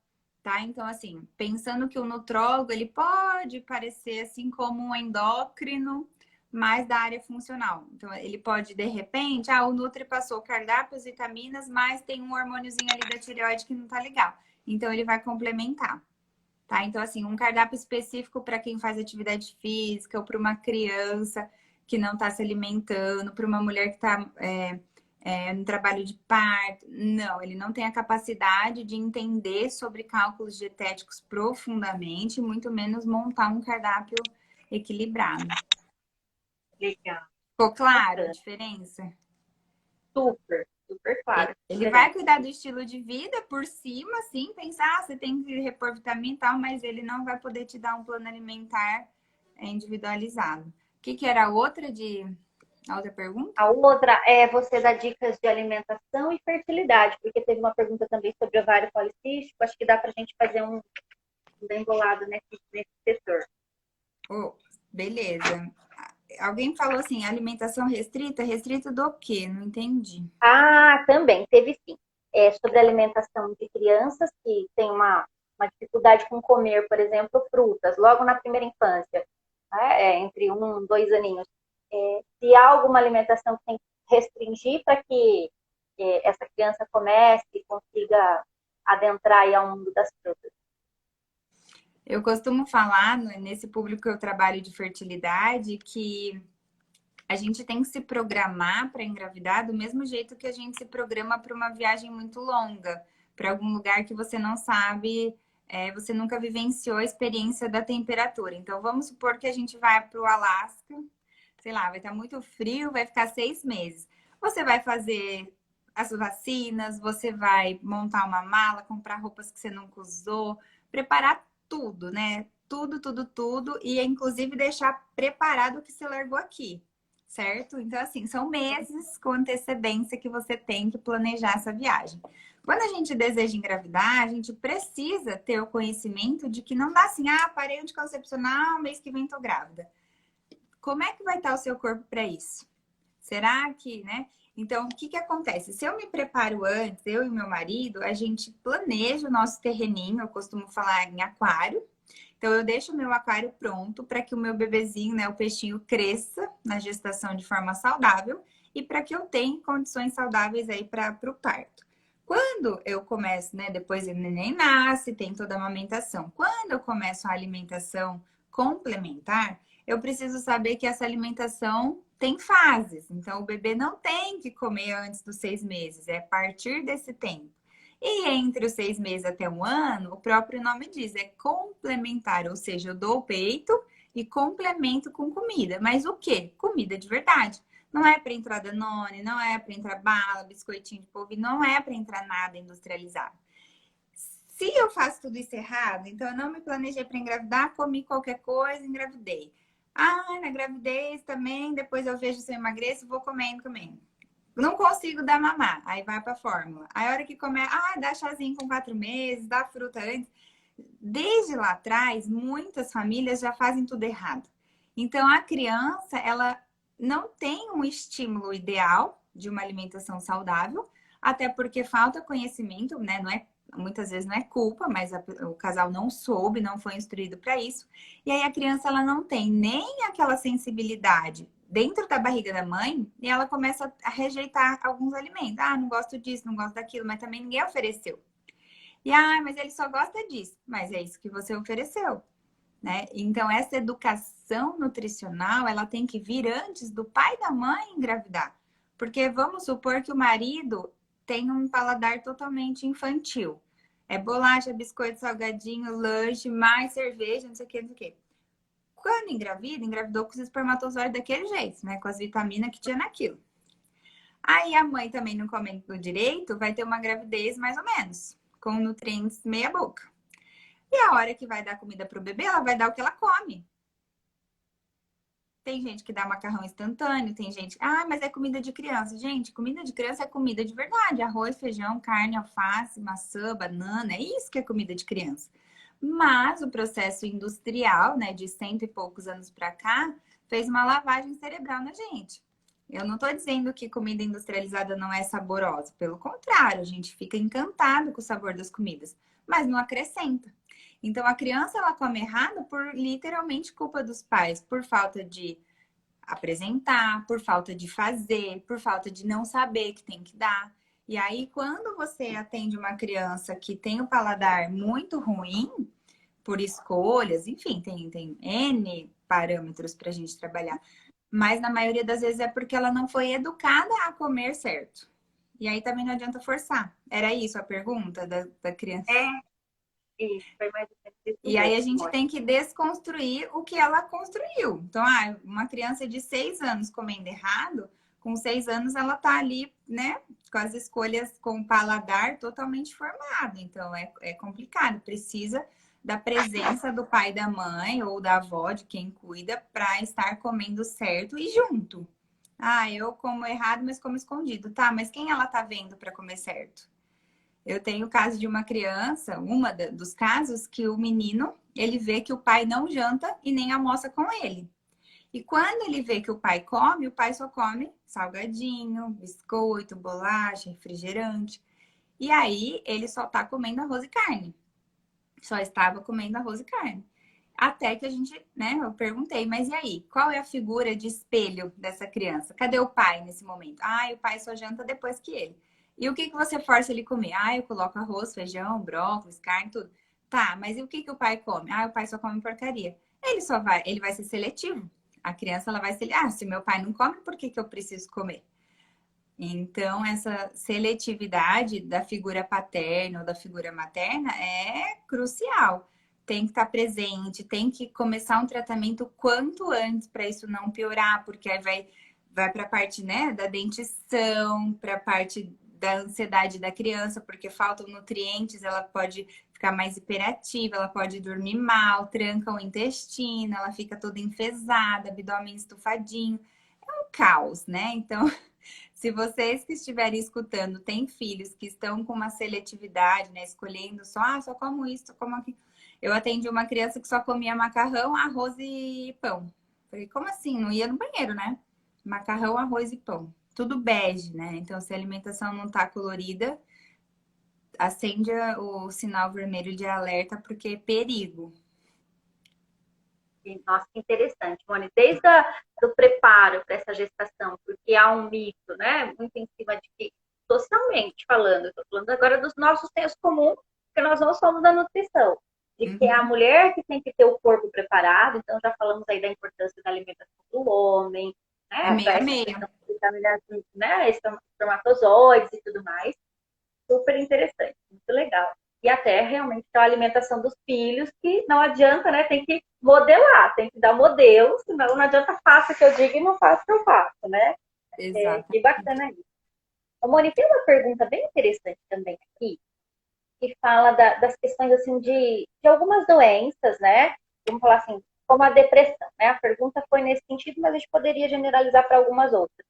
tá? Então, assim, pensando que o nutrólogo, ele pode parecer assim como um endócrino, mais da área funcional. Então, ele pode, de repente, o Nutri passou cardápios, vitaminas, mas tem um hormôniozinho ali da tireoide que não tá legal. Então, ele vai complementar, tá? Então, assim, um cardápio específico para quem faz atividade física ou para uma criança que não está se alimentando, para uma mulher que está no trabalho de parto. Não, ele não tem a capacidade de entender sobre cálculos dietéticos profundamente, muito menos montar um cardápio equilibrado. Legal. Ficou claro a diferença? Super, super claro. Ele vai cuidar do estilo de vida por cima, sim, pensar, você tem que repor vitamina e tal, mas ele não vai poder te dar um plano alimentar individualizado. O que era a outra pergunta? A outra é você dar dicas de alimentação e fertilidade, porque teve uma pergunta também sobre ovário policístico, acho que dá pra gente fazer um bem bolado nesse setor. Beleza. Alguém falou assim, alimentação restrita? Restrita do quê? Não entendi. Também, teve sim. Sobre alimentação de crianças que tem uma dificuldade com comer, por exemplo, frutas, logo na primeira infância, né? Entre 1 e 2 aninhos. Se há alguma alimentação que tem que restringir para que essa criança comece e consiga adentrar aí ao mundo das frutas. Eu costumo falar, nesse público que eu trabalho de fertilidade, que a gente tem que se programar para engravidar do mesmo jeito que a gente se programa para uma viagem muito longa, para algum lugar que você não sabe, você nunca vivenciou a experiência da temperatura. Então, vamos supor que a gente vai para o Alasca, sei lá, vai estar muito frio, vai ficar 6 meses. Você vai fazer as vacinas, você vai montar uma mala, comprar roupas que você nunca usou, preparar tudo, né? Tudo. E inclusive deixar preparado o que você largou aqui, certo? Então, assim, são meses com antecedência que você tem que planejar essa viagem. Quando a gente deseja engravidar, a gente precisa ter o conhecimento de que não dá assim, parei anticoncepcional, mês que vem tô grávida. Como é que vai estar o seu corpo para isso? Será que, né? Então, o que acontece? Se eu me preparo antes, eu e meu marido, a gente planeja o nosso terreninho, eu costumo falar em aquário. Então, eu deixo o meu aquário pronto para que o meu bebezinho, né, o peixinho, cresça na gestação de forma saudável e para que eu tenha condições saudáveis aí para o parto. Quando eu começo, né, depois o neném nasce, tem toda a amamentação. Quando eu começo a alimentação complementar, eu preciso saber que essa alimentação tem fases. Então, o bebê não tem que comer antes dos 6 meses, é a partir desse tempo. E entre os 6 meses até 1 ano, o próprio nome diz, é complementar, ou seja, eu dou o peito e complemento com comida. Mas o quê? Comida de verdade. Não é para entrar Danone, não é para entrar bala, biscoitinho de polvilho, não é para entrar nada industrializado. Se eu faço tudo isso errado, então eu não me planejei para engravidar, comi qualquer coisa, engravidei. Ah, na gravidez também, depois eu vejo se eu emagreço, vou comendo. Não consigo dar mamar, aí vai pra fórmula. Aí a hora que começa, dá chazinho com 4 meses, dá fruta antes. Desde lá atrás, muitas famílias já fazem tudo errado. Então, a criança, ela não tem um estímulo ideal de uma alimentação saudável, até porque falta conhecimento, né? Não é, muitas vezes não é culpa, mas o casal não soube, não foi instruído para isso. E aí a criança, ela não tem nem aquela sensibilidade dentro da barriga da mãe e ela começa a rejeitar alguns alimentos. Ah, não gosto disso, não gosto daquilo, mas também ninguém ofereceu. E, mas ele só gosta disso. Mas é isso que você ofereceu, né? Então, essa educação nutricional, ela tem que vir antes do pai e da mãe engravidar. Porque vamos supor que o marido tem um paladar totalmente infantil. É bolacha, biscoito, salgadinho, lanche, mais cerveja, não sei o que, não sei o que. Quando engravida, engravidou com os espermatozoides daquele jeito, né? Com as vitaminas que tinha naquilo. Aí a mãe também não comendo direito, vai ter uma gravidez mais ou menos, com nutrientes meia boca. E a hora que vai dar comida pro bebê, ela vai dar o que ela come. Tem gente que dá macarrão instantâneo, tem gente, mas é comida de criança. Gente, comida de criança é comida de verdade. Arroz, feijão, carne, alface, maçã, banana, é isso que é comida de criança. Mas o processo industrial, né, de 100 e poucos anos para cá, fez uma lavagem cerebral na gente. Eu não estou dizendo que comida industrializada não é saborosa. Pelo contrário, a gente fica encantado com o sabor das comidas, mas não acrescenta. Então, a criança, ela come errado por literalmente culpa dos pais, por falta de apresentar, por falta de fazer, por falta de não saber que tem que dar. E aí, quando você atende uma criança que tem o paladar muito ruim, por escolhas, enfim, tem N parâmetros para a gente trabalhar. Mas na maioria das vezes é porque ela não foi educada a comer certo. E aí também não adianta forçar. Era isso a pergunta da criança? Isso, foi mais ou menos isso E aí a mesmo, gente Mônica. tem que desconstruir o que ela construiu. Então, uma criança de 6 anos comendo errado, com 6 anos ela tá ali, né, com as escolhas com o paladar totalmente formado. Então, é complicado. Precisa da presença do pai e da mãe ou da avó, de quem cuida, para estar comendo certo e junto. Eu como errado, mas como escondido. Tá, mas quem ela tá vendo para comer certo? Eu tenho o caso de uma criança, dos casos, que o menino, ele vê que o pai não janta e nem almoça com ele. E quando ele vê que o pai come, o pai só come salgadinho, biscoito, bolacha, refrigerante. E aí ele só tá comendo arroz e carne. Só estava comendo arroz e carne. Até que a gente, né, eu perguntei, mas e aí? Qual é a figura de espelho dessa criança? Cadê o pai nesse momento? O pai só janta depois que ele. E o que você força ele a comer? Eu coloco arroz, feijão, brócolis, carne, tudo. Tá, mas e o que o pai come? O pai só come porcaria. Ele vai ser seletivo. A criança, ela vai ser, se meu pai não come, por que eu preciso comer? Então, essa seletividade da figura paterna ou da figura materna é crucial. Tem que estar presente, tem que começar um tratamento quanto antes para isso não piorar, porque aí vai para a parte, né, da dentição, para a parte da ansiedade da criança, porque faltam nutrientes, ela pode ficar mais hiperativa, ela pode dormir mal, tranca o intestino, ela fica toda enfesada, abdômen estufadinho. É um caos, né? Então, se vocês que estiverem escutando têm filhos que estão com uma seletividade, né? Escolhendo só como isso, só como aquilo. Eu atendi uma criança que só comia macarrão, arroz e pão. Falei, como assim? Não ia no banheiro, né? Macarrão, arroz e pão. Tudo bege, né? Então, se a alimentação não tá colorida, acende o sinal vermelho de alerta, porque é perigo. Nossa, que interessante, Mônica. Desde do preparo para essa gestação, porque há um mito, né, muito em cima de que, socialmente falando, eu estou falando agora dos nossos sensos comuns, porque nós não somos da nutrição, de que é a mulher que tem que ter o corpo preparado, então já falamos aí da importância da alimentação do homem, né, É meio a meio. Né, espermatozoides e tudo mais. Super interessante, muito legal. E até realmente a alimentação dos filhos, que não adianta, né? Tem que modelar, tem que dar modelo, senão não adianta faça o que eu digo e não faça o que eu faço, né? Exato. Que bacana isso. Ô, Moni, tem uma pergunta bem interessante também aqui, que fala das questões assim de algumas doenças, né? Vamos falar assim, como a depressão, né? A pergunta foi nesse sentido, mas a gente poderia generalizar para algumas outras.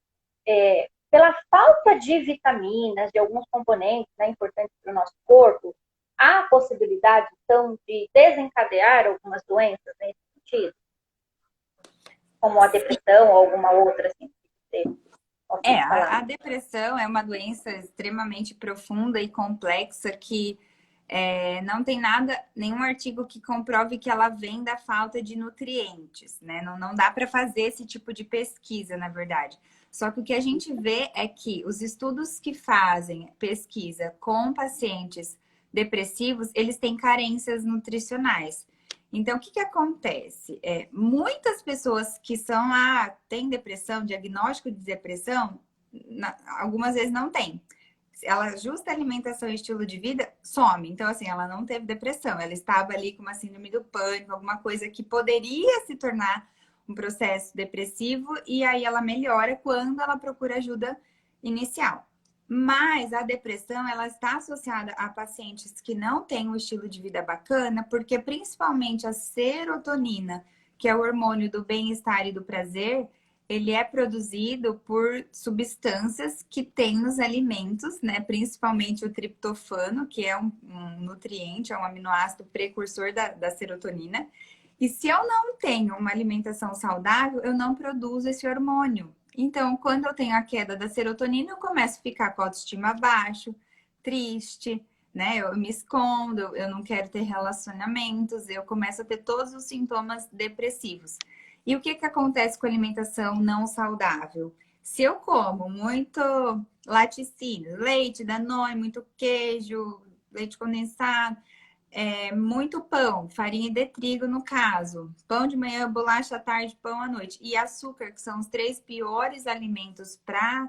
Pela falta de vitaminas, de alguns componentes, né, importantes para o nosso corpo, há a possibilidade, então, de desencadear algumas doenças nesse sentido? Como a depressão ou alguma outra, assim, que você A depressão é uma doença extremamente profunda e complexa que não tem nenhum artigo que comprove que ela vem da falta de nutrientes, né? Não dá para fazer esse tipo de pesquisa, na verdade. Só que o que a gente vê é que os estudos que fazem pesquisa com pacientes depressivos, eles têm carências nutricionais. Então, o que acontece? Muitas pessoas que têm depressão, diagnóstico de depressão, algumas vezes não têm. Ela ajusta a alimentação e estilo de vida, some. Então, assim, ela não teve depressão. Ela estava ali com uma síndrome do pânico, alguma coisa que poderia se tornar um processo depressivo, e aí ela melhora quando ela procura ajuda inicial. Mas a depressão, ela está associada a pacientes que não têm um estilo de vida bacana, porque principalmente a serotonina, que é o hormônio do bem-estar e do prazer, ele é produzido por substâncias que tem nos alimentos, né? Principalmente o triptofano, que é um nutriente, é um aminoácido precursor da serotonina. E se eu não tenho uma alimentação saudável, eu não produzo esse hormônio. Então, quando eu tenho a queda da serotonina, eu começo a ficar com a autoestima baixo, triste, né? Eu me escondo, eu não quero ter relacionamentos, eu começo a ter todos os sintomas depressivos. E o que acontece com a alimentação não saudável? Se eu como muito laticínio, leite, Danone, muito queijo, leite condensado, muito pão, farinha de trigo no caso, pão de manhã, bolacha à tarde, pão à noite, e açúcar, que são os 3 piores alimentos para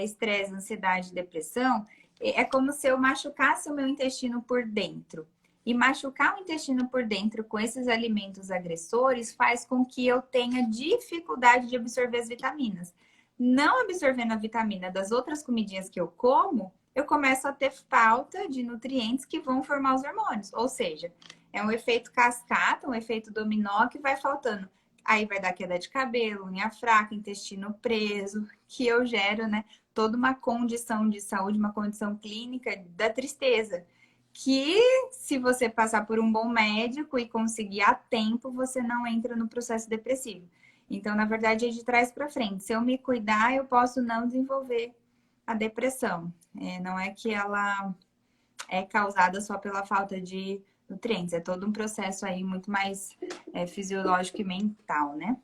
estresse, ansiedade e depressão, é como se eu machucasse o meu intestino por dentro. E machucar o intestino por dentro com esses alimentos agressores faz com que eu tenha dificuldade de absorver as vitaminas. Não absorvendo a vitamina das outras comidinhas que eu como, eu começo a ter falta de nutrientes que vão formar os hormônios. Ou seja, é um efeito cascata, um efeito dominó que vai faltando. Aí vai dar queda de cabelo, unha fraca, intestino preso, que eu gero, né, toda uma condição de saúde, uma condição clínica da tristeza. Que se você passar por um bom médico e conseguir a tempo, você não entra no processo depressivo. Então, na verdade, é de trás para frente. Se eu me cuidar, eu posso não desenvolver a depressão. Não é que ela é causada só pela falta de nutrientes. É todo um processo aí muito mais fisiológico e mental, né?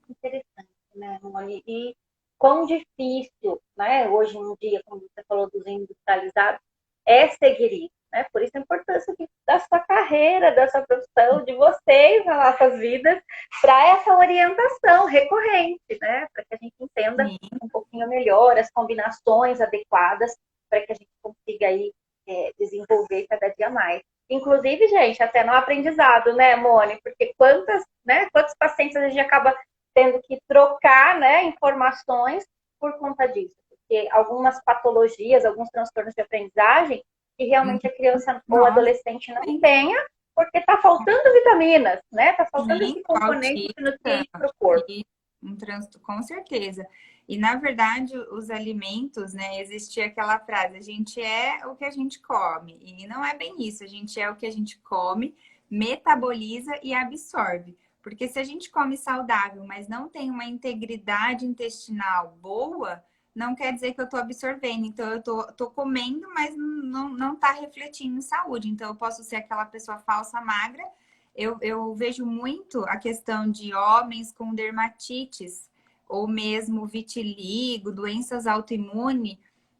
Que interessante, né, Moni? E quão difícil, né, hoje em dia, como você falou dos industrializados, é seguir isso, né? Por isso a importância da sua carreira, da sua profissão, de vocês nas nossas vidas, para essa orientação recorrente, né? Para que a gente entenda um pouquinho melhor as combinações adequadas para que a gente consiga aí desenvolver cada dia mais. Inclusive, gente, até no aprendizado, né, Moni? Porque quantos pacientes a gente acaba tendo que trocar, né, informações por conta disso? Porque algumas patologias, alguns transtornos de aprendizagem, que realmente a criança ou o adolescente não tenha, porque está faltando vitaminas, né? Está faltando esse componente de nutriente para o corpo. Com certeza. E, na verdade, os alimentos, né? Existia aquela frase, a gente é o que a gente come. E não é bem isso, a gente é o que a gente come, metaboliza e absorve. Porque se a gente come saudável, mas não tem uma integridade intestinal boa, não quer dizer que eu estou absorvendo. Então, eu tô comendo, mas não está refletindo em saúde. Então, eu posso ser aquela pessoa falsa, magra. Eu vejo muito a questão de homens com dermatites, ou mesmo vitiligo, doenças autoimunes,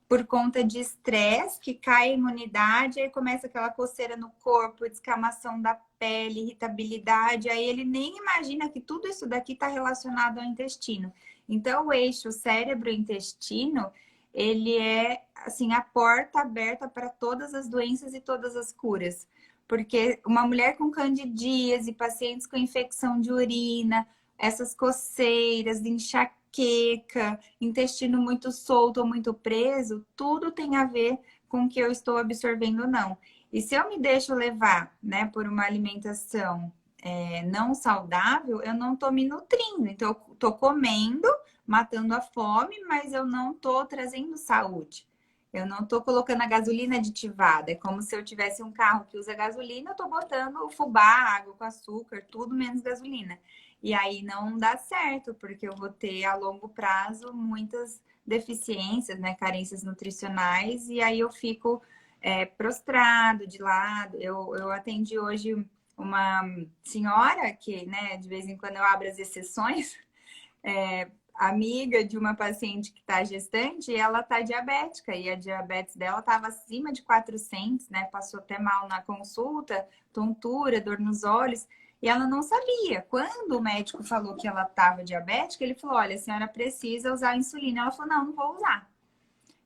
por conta de estresse, que cai a imunidade, aí começa aquela coceira no corpo, descamação da pele, irritabilidade, aí ele nem imagina que tudo isso daqui está relacionado ao intestino. Então, o eixo cérebro-intestino, ele é, assim, a porta aberta para todas as doenças e todas as curas. Porque uma mulher com candidíase, pacientes com infecção de urina, essas coceiras, enxaqueca, intestino muito solto ou muito preso, tudo tem a ver com o que eu estou absorvendo ou não. E se eu me deixo levar, né, por uma alimentação não saudável, eu não tô me nutrindo. Então, eu tô comendo, matando a fome, mas eu não tô trazendo saúde. Eu não tô colocando a gasolina aditivada. É como se eu tivesse um carro que usa gasolina, eu tô botando fubá, água com açúcar, tudo menos gasolina. E aí não dá certo, porque eu vou ter a longo prazo muitas deficiências, né, carências nutricionais, e aí eu fico prostrado de lado. Eu atendi hoje uma senhora que, né, de vez em quando eu abro as exceções, amiga de uma paciente que está gestante, e ela está diabética, e a diabetes dela estava acima de 400, né? Passou até mal na consulta, tontura, dor nos olhos, e ela não sabia. Quando o médico falou que ela estava diabética, ele falou: olha, a senhora precisa usar insulina. Ela falou: não, não vou usar.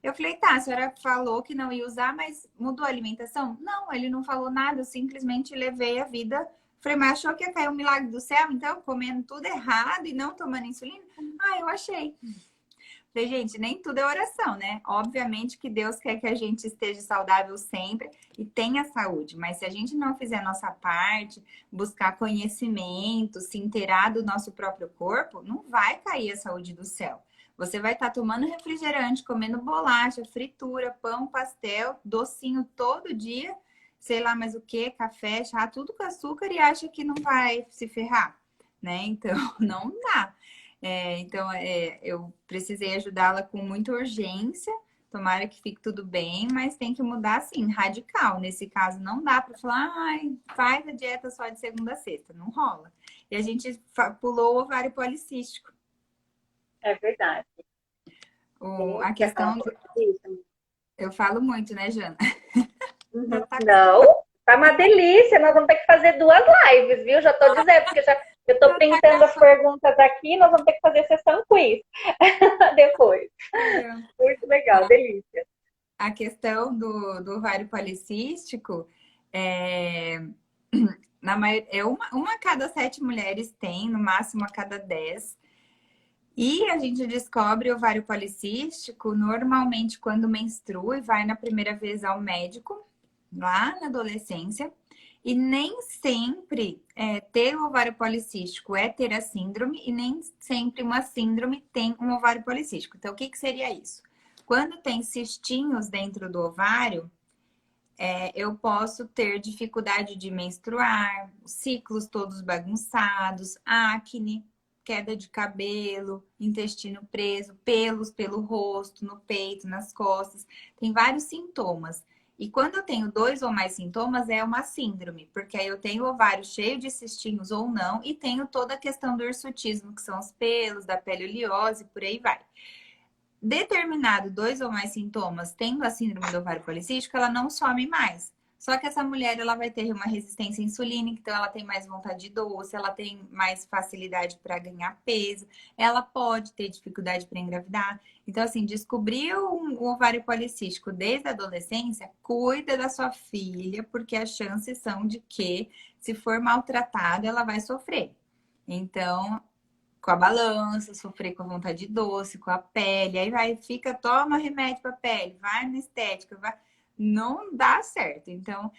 Eu falei: tá, a senhora falou que não ia usar, mas mudou a alimentação? Não, ele não falou nada, eu simplesmente levei a vida. Falei: mas achou que ia cair um milagre do céu, então, comendo tudo errado e não tomando insulina? Ah, eu achei. Falei: gente, nem tudo é oração, né? Obviamente que Deus quer que a gente esteja saudável sempre e tenha saúde, mas se a gente não fizer a nossa parte, buscar conhecimento, se inteirar do nosso próprio corpo, não vai cair a saúde do céu. Você vai estar tomando refrigerante, comendo bolacha, fritura, pão, pastel, docinho todo dia, sei lá mais o que, café, chá, tudo com açúcar, e acha que não vai se ferrar, né? Então, não dá. Eu precisei ajudá-la com muita urgência. Tomara que fique tudo bem, mas tem que mudar assim, radical. Nesse caso, não dá para falar: ai, faz a dieta só de segunda a sexta. Não rola. E a gente pulou o ovário policístico. É verdade. A questão. Eu falo muito, né, Jana? Uhum. Não, tá uma delícia. Nós vamos ter que fazer 2 lives, viu? Já tô dizendo, porque eu tô printando as perguntas aqui, nós vamos ter que fazer sessão quiz depois. Muito legal, delícia. A questão do ovário policístico uma a cada 7 mulheres tem, no máximo a cada 10. E a gente descobre o ovário policístico normalmente quando menstrua e vai na primeira vez ao médico, lá na adolescência. E nem sempre ter o ovário policístico é ter a síndrome, e nem sempre uma síndrome tem um ovário policístico. Então, o que seria isso? Quando tem cistinhos dentro do ovário, eu posso ter dificuldade de menstruar, ciclos todos bagunçados, acne, queda de cabelo, intestino preso, pelos pelo rosto, no peito, nas costas. Tem vários sintomas. E quando eu tenho 2 ou mais sintomas, é uma síndrome, porque aí eu tenho o ovário cheio de cistinhos ou não, e tenho toda a questão do hirsutismo, que são os pelos, da pele oleosa, e por aí vai. Determinado 2 ou mais sintomas, tendo a síndrome do ovário policístico, ela não some mais. Só que essa mulher, ela vai ter uma resistência insulínica, então ela tem mais vontade de doce, ela tem mais facilidade para ganhar peso, ela pode ter dificuldade para engravidar. Então, assim, descobriu o ovário policístico desde a adolescência, cuida da sua filha, porque as chances são de que, se for maltratada, ela vai sofrer. Então, com a balança, sofrer com a vontade de doce, com a pele, aí toma remédio para pele, vai na estética, não dá certo. Então,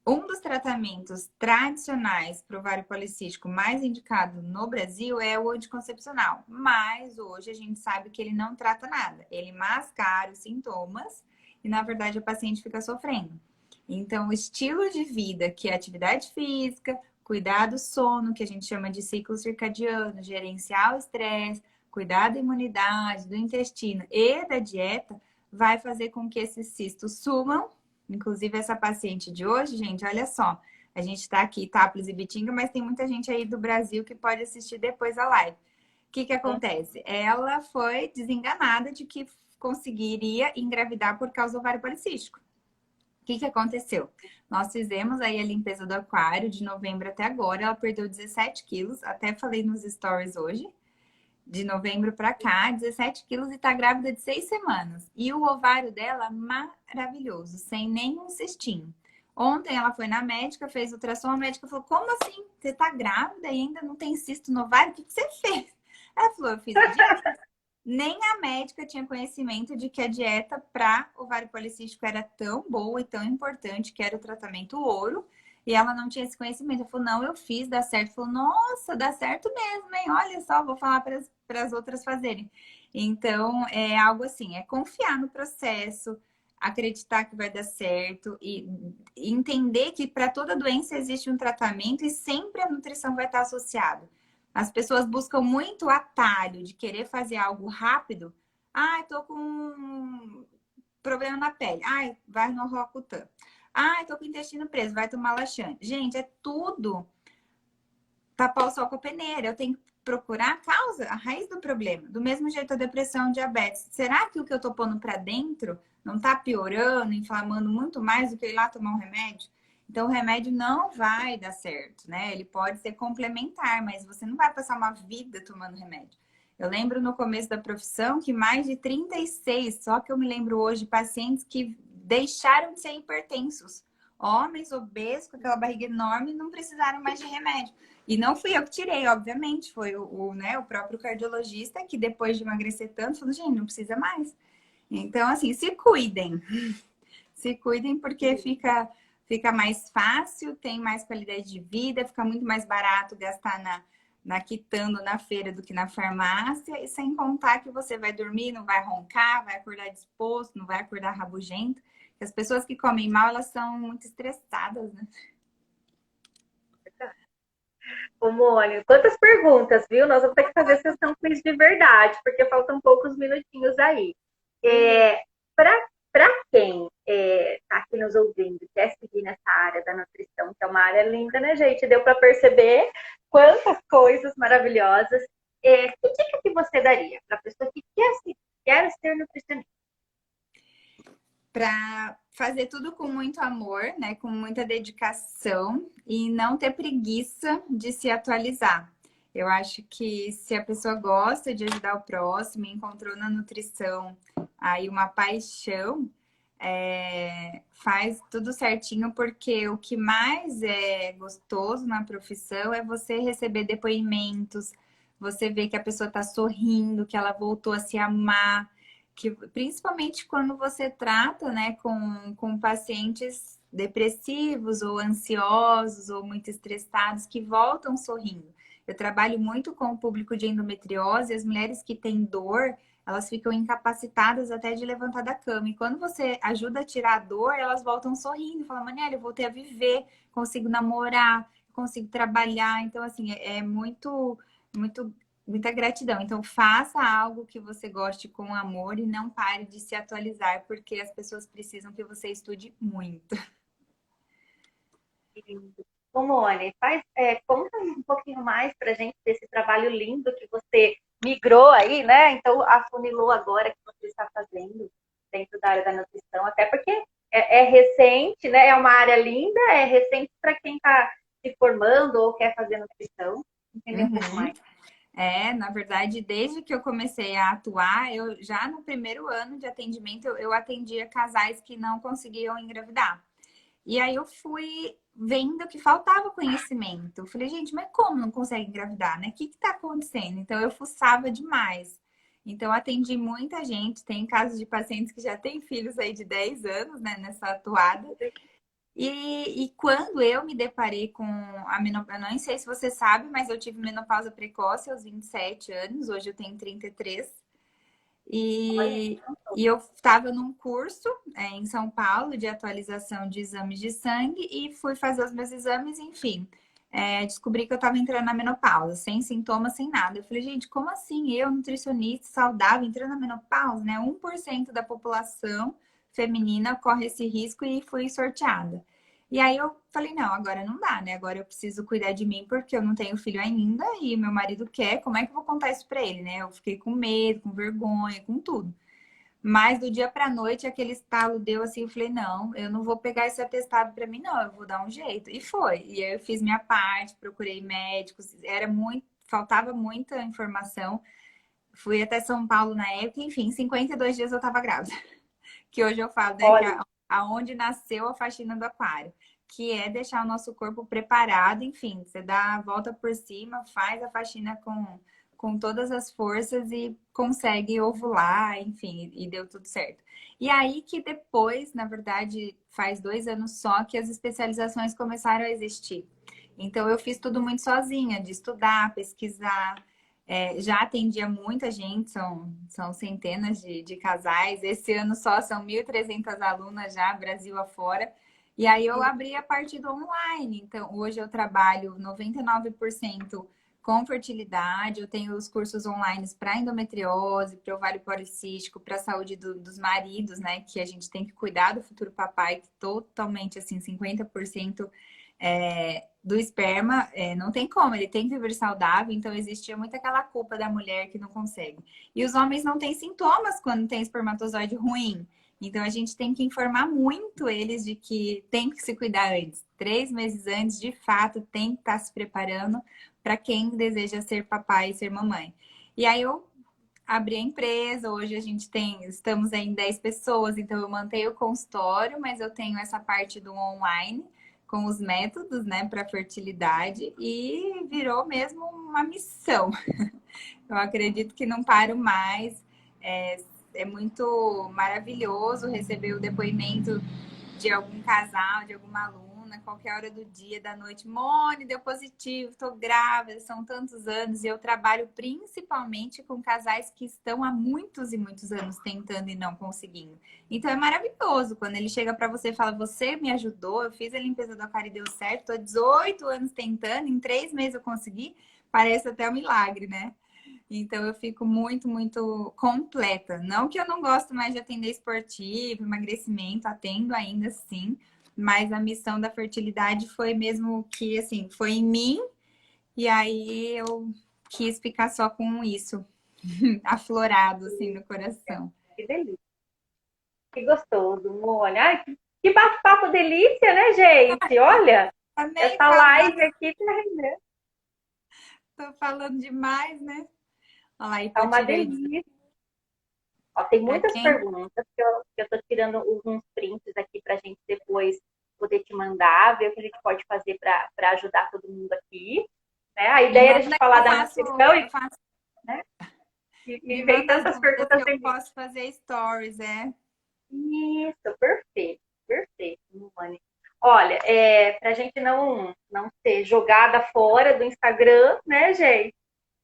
um dos tratamentos tradicionais para o ovário policístico mais indicado no Brasil é o anticoncepcional, mas hoje a gente sabe que ele não trata nada, ele mascara os sintomas e, na verdade, a paciente fica sofrendo. Então, o estilo de vida, que é atividade física, cuidar do sono, que a gente chama de ciclo circadiano, gerenciar o estresse, cuidar da imunidade, do intestino e da dieta, vai fazer com que esses cistos sumam. Inclusive, essa paciente de hoje, gente, olha só, a gente tá aqui, Itápolis e Bitinga, mas tem muita gente aí do Brasil que pode assistir depois a live. O que acontece? Ela foi desenganada de que conseguiria engravidar por causa do ovário policístico. O que aconteceu? Nós fizemos aí a limpeza do aquário de novembro até agora. Ela perdeu 17 quilos, até falei nos stories hoje. De novembro para cá, 17 quilos, e tá grávida de 6 semanas. E o ovário dela, maravilhoso, sem nenhum cistinho. Ontem ela foi na médica, fez ultrassom, a médica falou: como assim? Você tá grávida e ainda não tem cisto no ovário? O que você fez? Ela falou: eu fiz a dieta. Nem a médica tinha conhecimento de que a dieta para ovário policístico era tão boa e tão importante, que era o tratamento ouro. E ela não tinha esse conhecimento. Eu falei, não, eu fiz, dá certo. Falou, nossa, dá certo mesmo, hein? Olha só, vou falar para as outras fazerem. Então, é algo assim, é confiar no processo, acreditar que vai dar certo e entender que para toda doença existe um tratamento e sempre a nutrição vai estar associada. As pessoas buscam muito atalho de querer fazer algo rápido. Ah, tô com um problema na pele. Ai, vai no Roacutan. Ai, tô com o intestino preso, vai tomar laxante. Gente, é tudo tapar o sol com a peneira. Eu tenho que procurar a causa, a raiz do problema. Do mesmo jeito a depressão, diabetes. Será que o que eu tô pondo para dentro não tá piorando, inflamando muito mais do que ir lá tomar um remédio? Então, o remédio não vai dar certo, né? Ele pode ser complementar, mas você não vai passar uma vida tomando remédio. Eu lembro no começo da profissão que mais de 36, só que eu me lembro hoje, pacientes que deixaram de ser hipertensos. Homens obesos, com aquela barriga enorme, não precisaram mais de remédio. E não fui eu que tirei, obviamente, foi né, o próprio cardiologista que depois de emagrecer tanto, falou, gente, não precisa mais. Então, assim, se cuidem. Se cuidem porque fica mais fácil, tem mais qualidade de vida, fica muito mais barato gastar quitando na feira do que na farmácia. E sem contar que você vai dormir, não vai roncar, vai acordar disposto, não vai acordar rabugento. As pessoas que comem mal, elas são muito estressadas, né? Ô, Mônica, quantas perguntas, viu? Nós vamos ter que fazer sessão quiz de verdade, porque faltam poucos minutinhos aí. Para quem está aqui nos ouvindo, quer seguir nessa área da nutrição, que é uma área linda, né, gente? Deu para perceber quantas coisas maravilhosas. Que dica que você daria para a pessoa que quer ser nutricionista? Para fazer tudo com muito amor, né, com muita dedicação e não ter preguiça de se atualizar. Eu acho que se a pessoa gosta de ajudar o próximo, encontrou na nutrição aí uma paixão, faz tudo certinho, porque o que mais é gostoso na profissão é você receber depoimentos, você ver que a pessoa está sorrindo, que ela voltou a se amar, que principalmente quando você trata, né, com pacientes depressivos ou ansiosos ou muito estressados que voltam sorrindo. Eu trabalho muito com o público de endometriose, as mulheres que têm dor, elas ficam incapacitadas até de levantar da cama. E quando você ajuda a tirar a dor, elas voltam sorrindo, falam, Manela, eu voltei a viver, consigo namorar, consigo trabalhar. Então, assim, é muita gratidão. Então, faça algo que você goste com amor e não pare de se atualizar, porque as pessoas precisam que você estude muito. Ô, Mônica, conta um pouquinho mais pra gente desse trabalho lindo que você migrou aí, né? Então, afunilou agora que você está fazendo dentro da área da nutrição, até porque é recente, né? É uma área linda, é recente para quem está se formando ou quer fazer nutrição. Entender um pouco mais. Na verdade, desde que eu comecei a atuar, eu já no primeiro ano de atendimento, eu atendia casais que não conseguiam engravidar. E aí eu fui vendo que faltava conhecimento. Eu falei, gente, mas como não consegue engravidar, né? O que está acontecendo? Então eu fuçava demais. Então eu atendi muita gente. Tem casos de pacientes que já têm filhos aí de 10 anos, né, nessa atuada. E quando eu me deparei com a menopausa, eu não sei se você sabe, mas eu tive menopausa precoce aos 27 anos, hoje eu tenho 33. E eu estava num curso em São Paulo de atualização de exames de sangue e fui fazer os meus exames, enfim. Descobri que eu estava entrando na menopausa, sem sintomas, sem nada. Eu falei, gente, como assim? Eu, nutricionista saudável, entrando na menopausa, né? 1% da população feminina corre esse risco e fui sorteada. E aí eu falei, não, agora não dá, né? Agora eu preciso cuidar de mim porque eu não tenho filho ainda e meu marido quer. Como é que eu vou contar isso pra ele, né? Eu fiquei com medo, com vergonha, com tudo. Mas do dia pra noite aquele estalo deu assim, eu falei, não, eu não vou pegar esse atestado pra mim, não, eu vou dar um jeito. E foi. E aí eu fiz minha parte, procurei médicos, faltava muita informação. Fui até São Paulo na época, enfim, em 52 dias eu tava grávida. Que hoje eu falo, né, que aonde nasceu a faxina do aquário, que é deixar o nosso corpo preparado, enfim, você dá a volta por cima, faz a faxina com todas as forças e consegue ovular, enfim, e deu tudo certo. E aí que depois, na verdade, faz 2 anos só que as especializações começaram a existir. Então eu fiz tudo muito sozinha, de estudar, pesquisar. Já atendia muita gente, são centenas de casais. Esse ano só são 1.300 alunas já, Brasil afora. E aí eu abri a parte do online. Então, hoje eu trabalho 99% com fertilidade. Eu tenho os cursos online para endometriose, para ovário policístico, para a saúde dos maridos, né? Que a gente tem que cuidar do futuro papai, que totalmente, assim, 50% do esperma, não tem como, ele tem que viver saudável, então existia muito aquela culpa da mulher que não consegue. E os homens não têm sintomas quando tem espermatozoide ruim. Então, a gente tem que informar muito eles de que tem que se cuidar antes. 3 meses antes, de fato, tem que estar se preparando para quem deseja ser papai e ser mamãe. E aí, eu abri a empresa, hoje estamos em 10 pessoas, então eu mantenho o consultório, mas eu tenho essa parte do online, com os métodos, né, para fertilidade, e virou mesmo uma missão. Eu acredito que não paro mais. É muito maravilhoso receber o depoimento de algum casal, de alguma aluna, qualquer hora do dia, da noite. Mone, deu positivo, tô grávida, são tantos anos. E eu trabalho principalmente com casais que estão há muitos e muitos anos tentando e não conseguindo. Então é maravilhoso quando ele chega para você e fala: você me ajudou, eu fiz a limpeza do aquário e deu certo, tô há 18 anos tentando, em 3 meses eu consegui. Parece até um milagre, né? Então eu fico muito, muito completa. Não que eu não gosto mais de atender esportivo, emagrecimento, atendo ainda sim, mas a missão da fertilidade foi mesmo que, assim, foi em mim, e aí eu quis ficar só com isso, aflorado, assim, no coração. Que delícia. Que gostoso, Mônica. Ai, que bate-papo delícia, né, gente? Olha, Amei essa falar, live aqui tá rendendo. tô falando demais, né? Olha lá, Tá uma hipotireoidismo. delícia. Ó, tem Pra muitas quem? perguntas que eu tô tirando alguns prints aqui pra gente depois poder te mandar, ver o que a gente pode fazer para ajudar todo mundo aqui. Né? A Me ideia era a gente manda que falar da nutrição eu faço, né? E me veio manda as tantas dúvidas que perguntas eu sem mim. posso fazer stories, é? Isso, perfeito, perfeito, Mani. Olha, para a gente não ser jogada fora do Instagram, né, gente?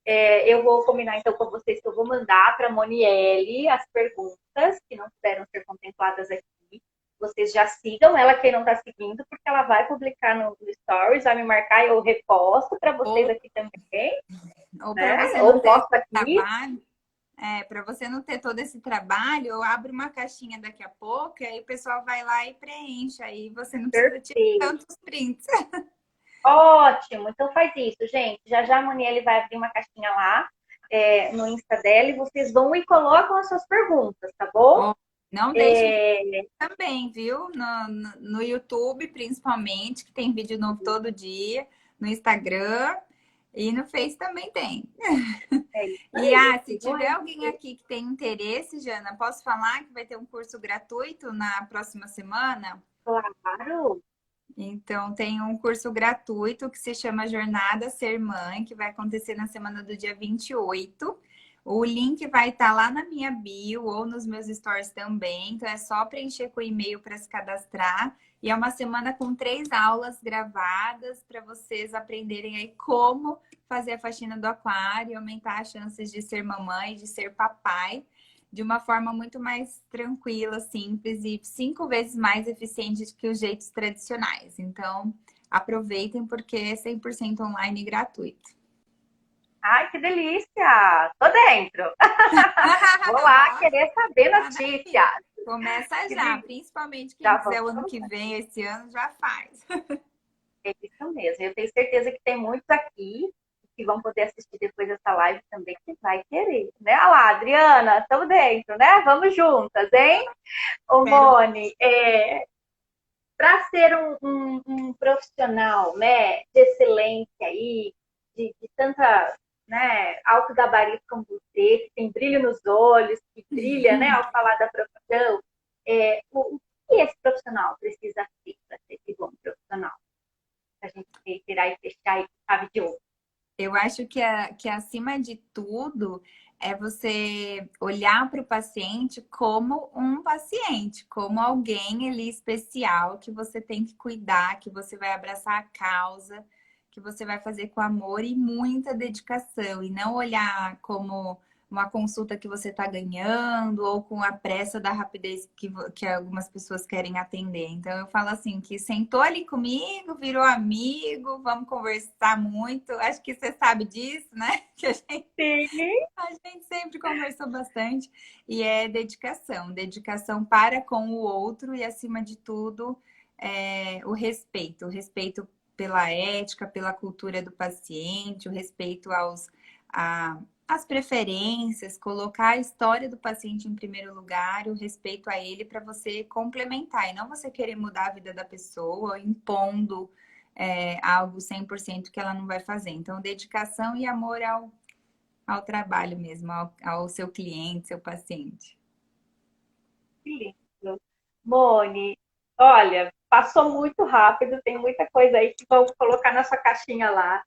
Eu vou combinar então com vocês que eu vou mandar para a Monielle as perguntas que não puderam ser contempladas aqui. Vocês já sigam ela, quem não está seguindo, porque ela vai publicar no Stories, vai me marcar e eu reposto para vocês aqui também, Ou para né? você não Ou ter posto aqui. trabalho, para você não ter todo esse trabalho, eu abro uma caixinha daqui a pouco, e aí o pessoal vai lá e preenche, aí você não precisa tirar Perfeito. tantos prints. Ótimo, então faz isso, gente. Já já a Monielle vai abrir uma caixinha lá no Insta dela e vocês vão e colocam as suas perguntas, tá bom? Ó, não deixe de também, viu? No YouTube, principalmente, que tem vídeo novo todo dia, no Instagram e no Face também tem. É isso E aí. se tiver alguém aqui que tem interesse, Jana, posso falar que vai ter um curso gratuito na próxima semana? Claro. Então, tem um curso gratuito que se chama Jornada Ser Mãe, que vai acontecer na semana do dia 28. O link vai estar lá na minha bio ou nos meus stories também. Então, é só preencher com o e-mail para se cadastrar. E é uma semana com 3 aulas gravadas para vocês aprenderem aí como fazer a faxina do aquário e aumentar as chances de ser mamãe, de ser papai, de uma forma muito mais tranquila, simples e 5 vezes mais eficiente que os jeitos tradicionais. Então, aproveitem porque é 100% online e gratuito. Ai, que delícia! Tô dentro. Vou lá querer saber notícias. Começa já, principalmente quem Já quiser o vamos ano que vem, esse ano, já faz. É isso mesmo. Eu tenho certeza que tem muitos aqui que vão poder assistir depois dessa live também que vai querer. Né? Olha lá, Adriana, estamos dentro, né? Vamos juntas, hein? Ô, Moni, para ser um profissional, né, de excelência aí, de tanta, né, alto gabarito como você, que tem brilho nos olhos, que brilha, né, ao falar da profissão, o que esse profissional precisa ter para ser esse bom profissional? Para a gente tirar e fechar aí com chave de ouro. Eu acho que acima de tudo é você olhar para o paciente como um paciente, como alguém ali especial que você tem que cuidar, que você vai abraçar a causa, que você vai fazer com amor e muita dedicação, e não olhar como uma consulta que você está ganhando ou com a pressa da rapidez que algumas pessoas querem atender. Então, eu falo assim, que sentou ali comigo, virou amigo, vamos conversar muito. Acho que você sabe disso, né? Que Sim. a gente sempre conversou bastante. E é dedicação. Dedicação para com o outro e, acima de tudo, o respeito. O respeito pela ética, pela cultura do paciente, o respeito às preferências, colocar a história do paciente em primeiro lugar, o respeito a ele para você complementar e não você querer mudar a vida da pessoa, impondo algo 100% que ela não vai fazer. Então, dedicação e amor ao trabalho mesmo, ao seu cliente, seu paciente. Que lindo. Moni, olha, passou muito rápido, tem muita coisa aí que vamos colocar na sua caixinha lá.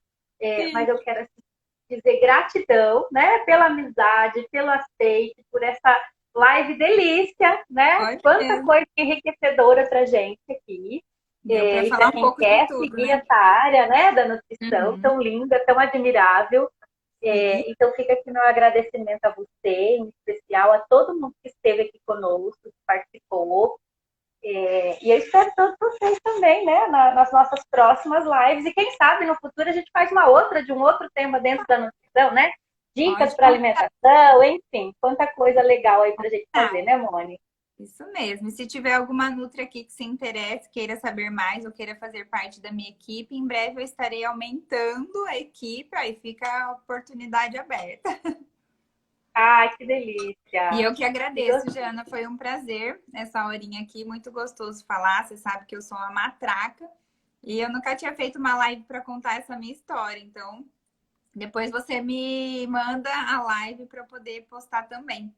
Mas eu quero assim, dizer gratidão, né, pela amizade, pelo aceite, por essa live delícia, né? Pode Quanta mesmo. coisa enriquecedora pra gente aqui. Deu para E falar para um quem pouco de quer tudo, seguir né? essa área, né, da nutrição Uhum. tão linda, tão admirável, Sim. então fica aqui meu agradecimento a você, em especial a todo mundo que esteve aqui conosco, que participou. E eu espero todos vocês também, né, nas nossas próximas lives. E quem sabe no futuro a gente faz uma outra de um outro tema dentro da nutrição, né? Dicas Pode para contar. alimentação, enfim, quanta coisa legal aí para a gente fazer, né, Moni? Isso mesmo. E se tiver alguma Nutri aqui que se interesse, queira saber mais ou queira fazer parte da minha equipe, em breve eu estarei aumentando a equipe, aí fica a oportunidade aberta. Ai, que E delícia! eu que agradeço, Jana. Foi um prazer essa horinha aqui, muito gostoso falar. Você sabe que eu sou uma matraca e eu nunca tinha feito uma live para contar essa minha história. Então, depois você me manda a live para eu poder postar também.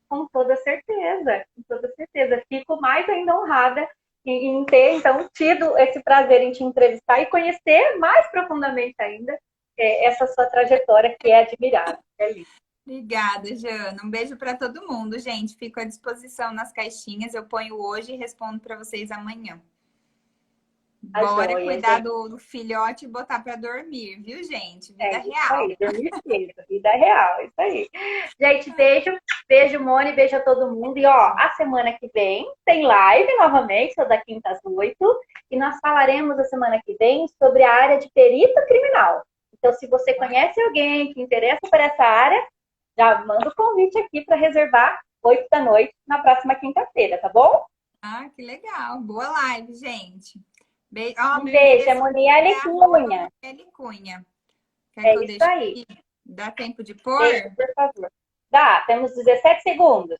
Com toda certeza, com toda certeza. Fico mais ainda honrada em ter, então, tido esse prazer em te entrevistar e conhecer mais profundamente ainda essa sua trajetória que é admirável. É lindo. Obrigada, Jana. Um beijo para todo mundo, gente. Fico à disposição nas caixinhas. Eu ponho hoje e respondo para vocês amanhã. A Bora joia, cuidar gente. do filhote e botar para dormir, viu, gente? É Vida isso real. aí, dormir cedo, vida real, isso aí. Gente, beijo, beijo, Moni, beijo a todo mundo. E ó, a semana que vem tem live novamente, toda quinta às 8, e nós falaremos a semana que vem sobre a área de perito criminal. Então, se você conhece alguém que interessa por essa área, já manda o convite aqui para reservar 8 da noite na próxima quinta-feira, tá bom? Ah, que legal. Boa live, gente. Beijo. Ó, Um meu beijo, é endereço Moniele é Cunha. @Moniele Cunha. Quer que É eu isso deixe aí. aqui? Dá tempo de pôr? Deixa, por favor. Dá, temos 17 segundos.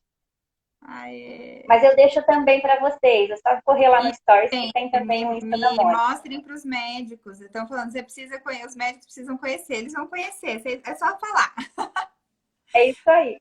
Aê. Mas eu deixo também para vocês. É só correr lá no E, Stories que gente, tem também o Insta da me Mônica. mostrem para os médicos. Estão falando, você precisa conhecer, os médicos precisam conhecer. Eles vão conhecer, é só falar. É isso aí.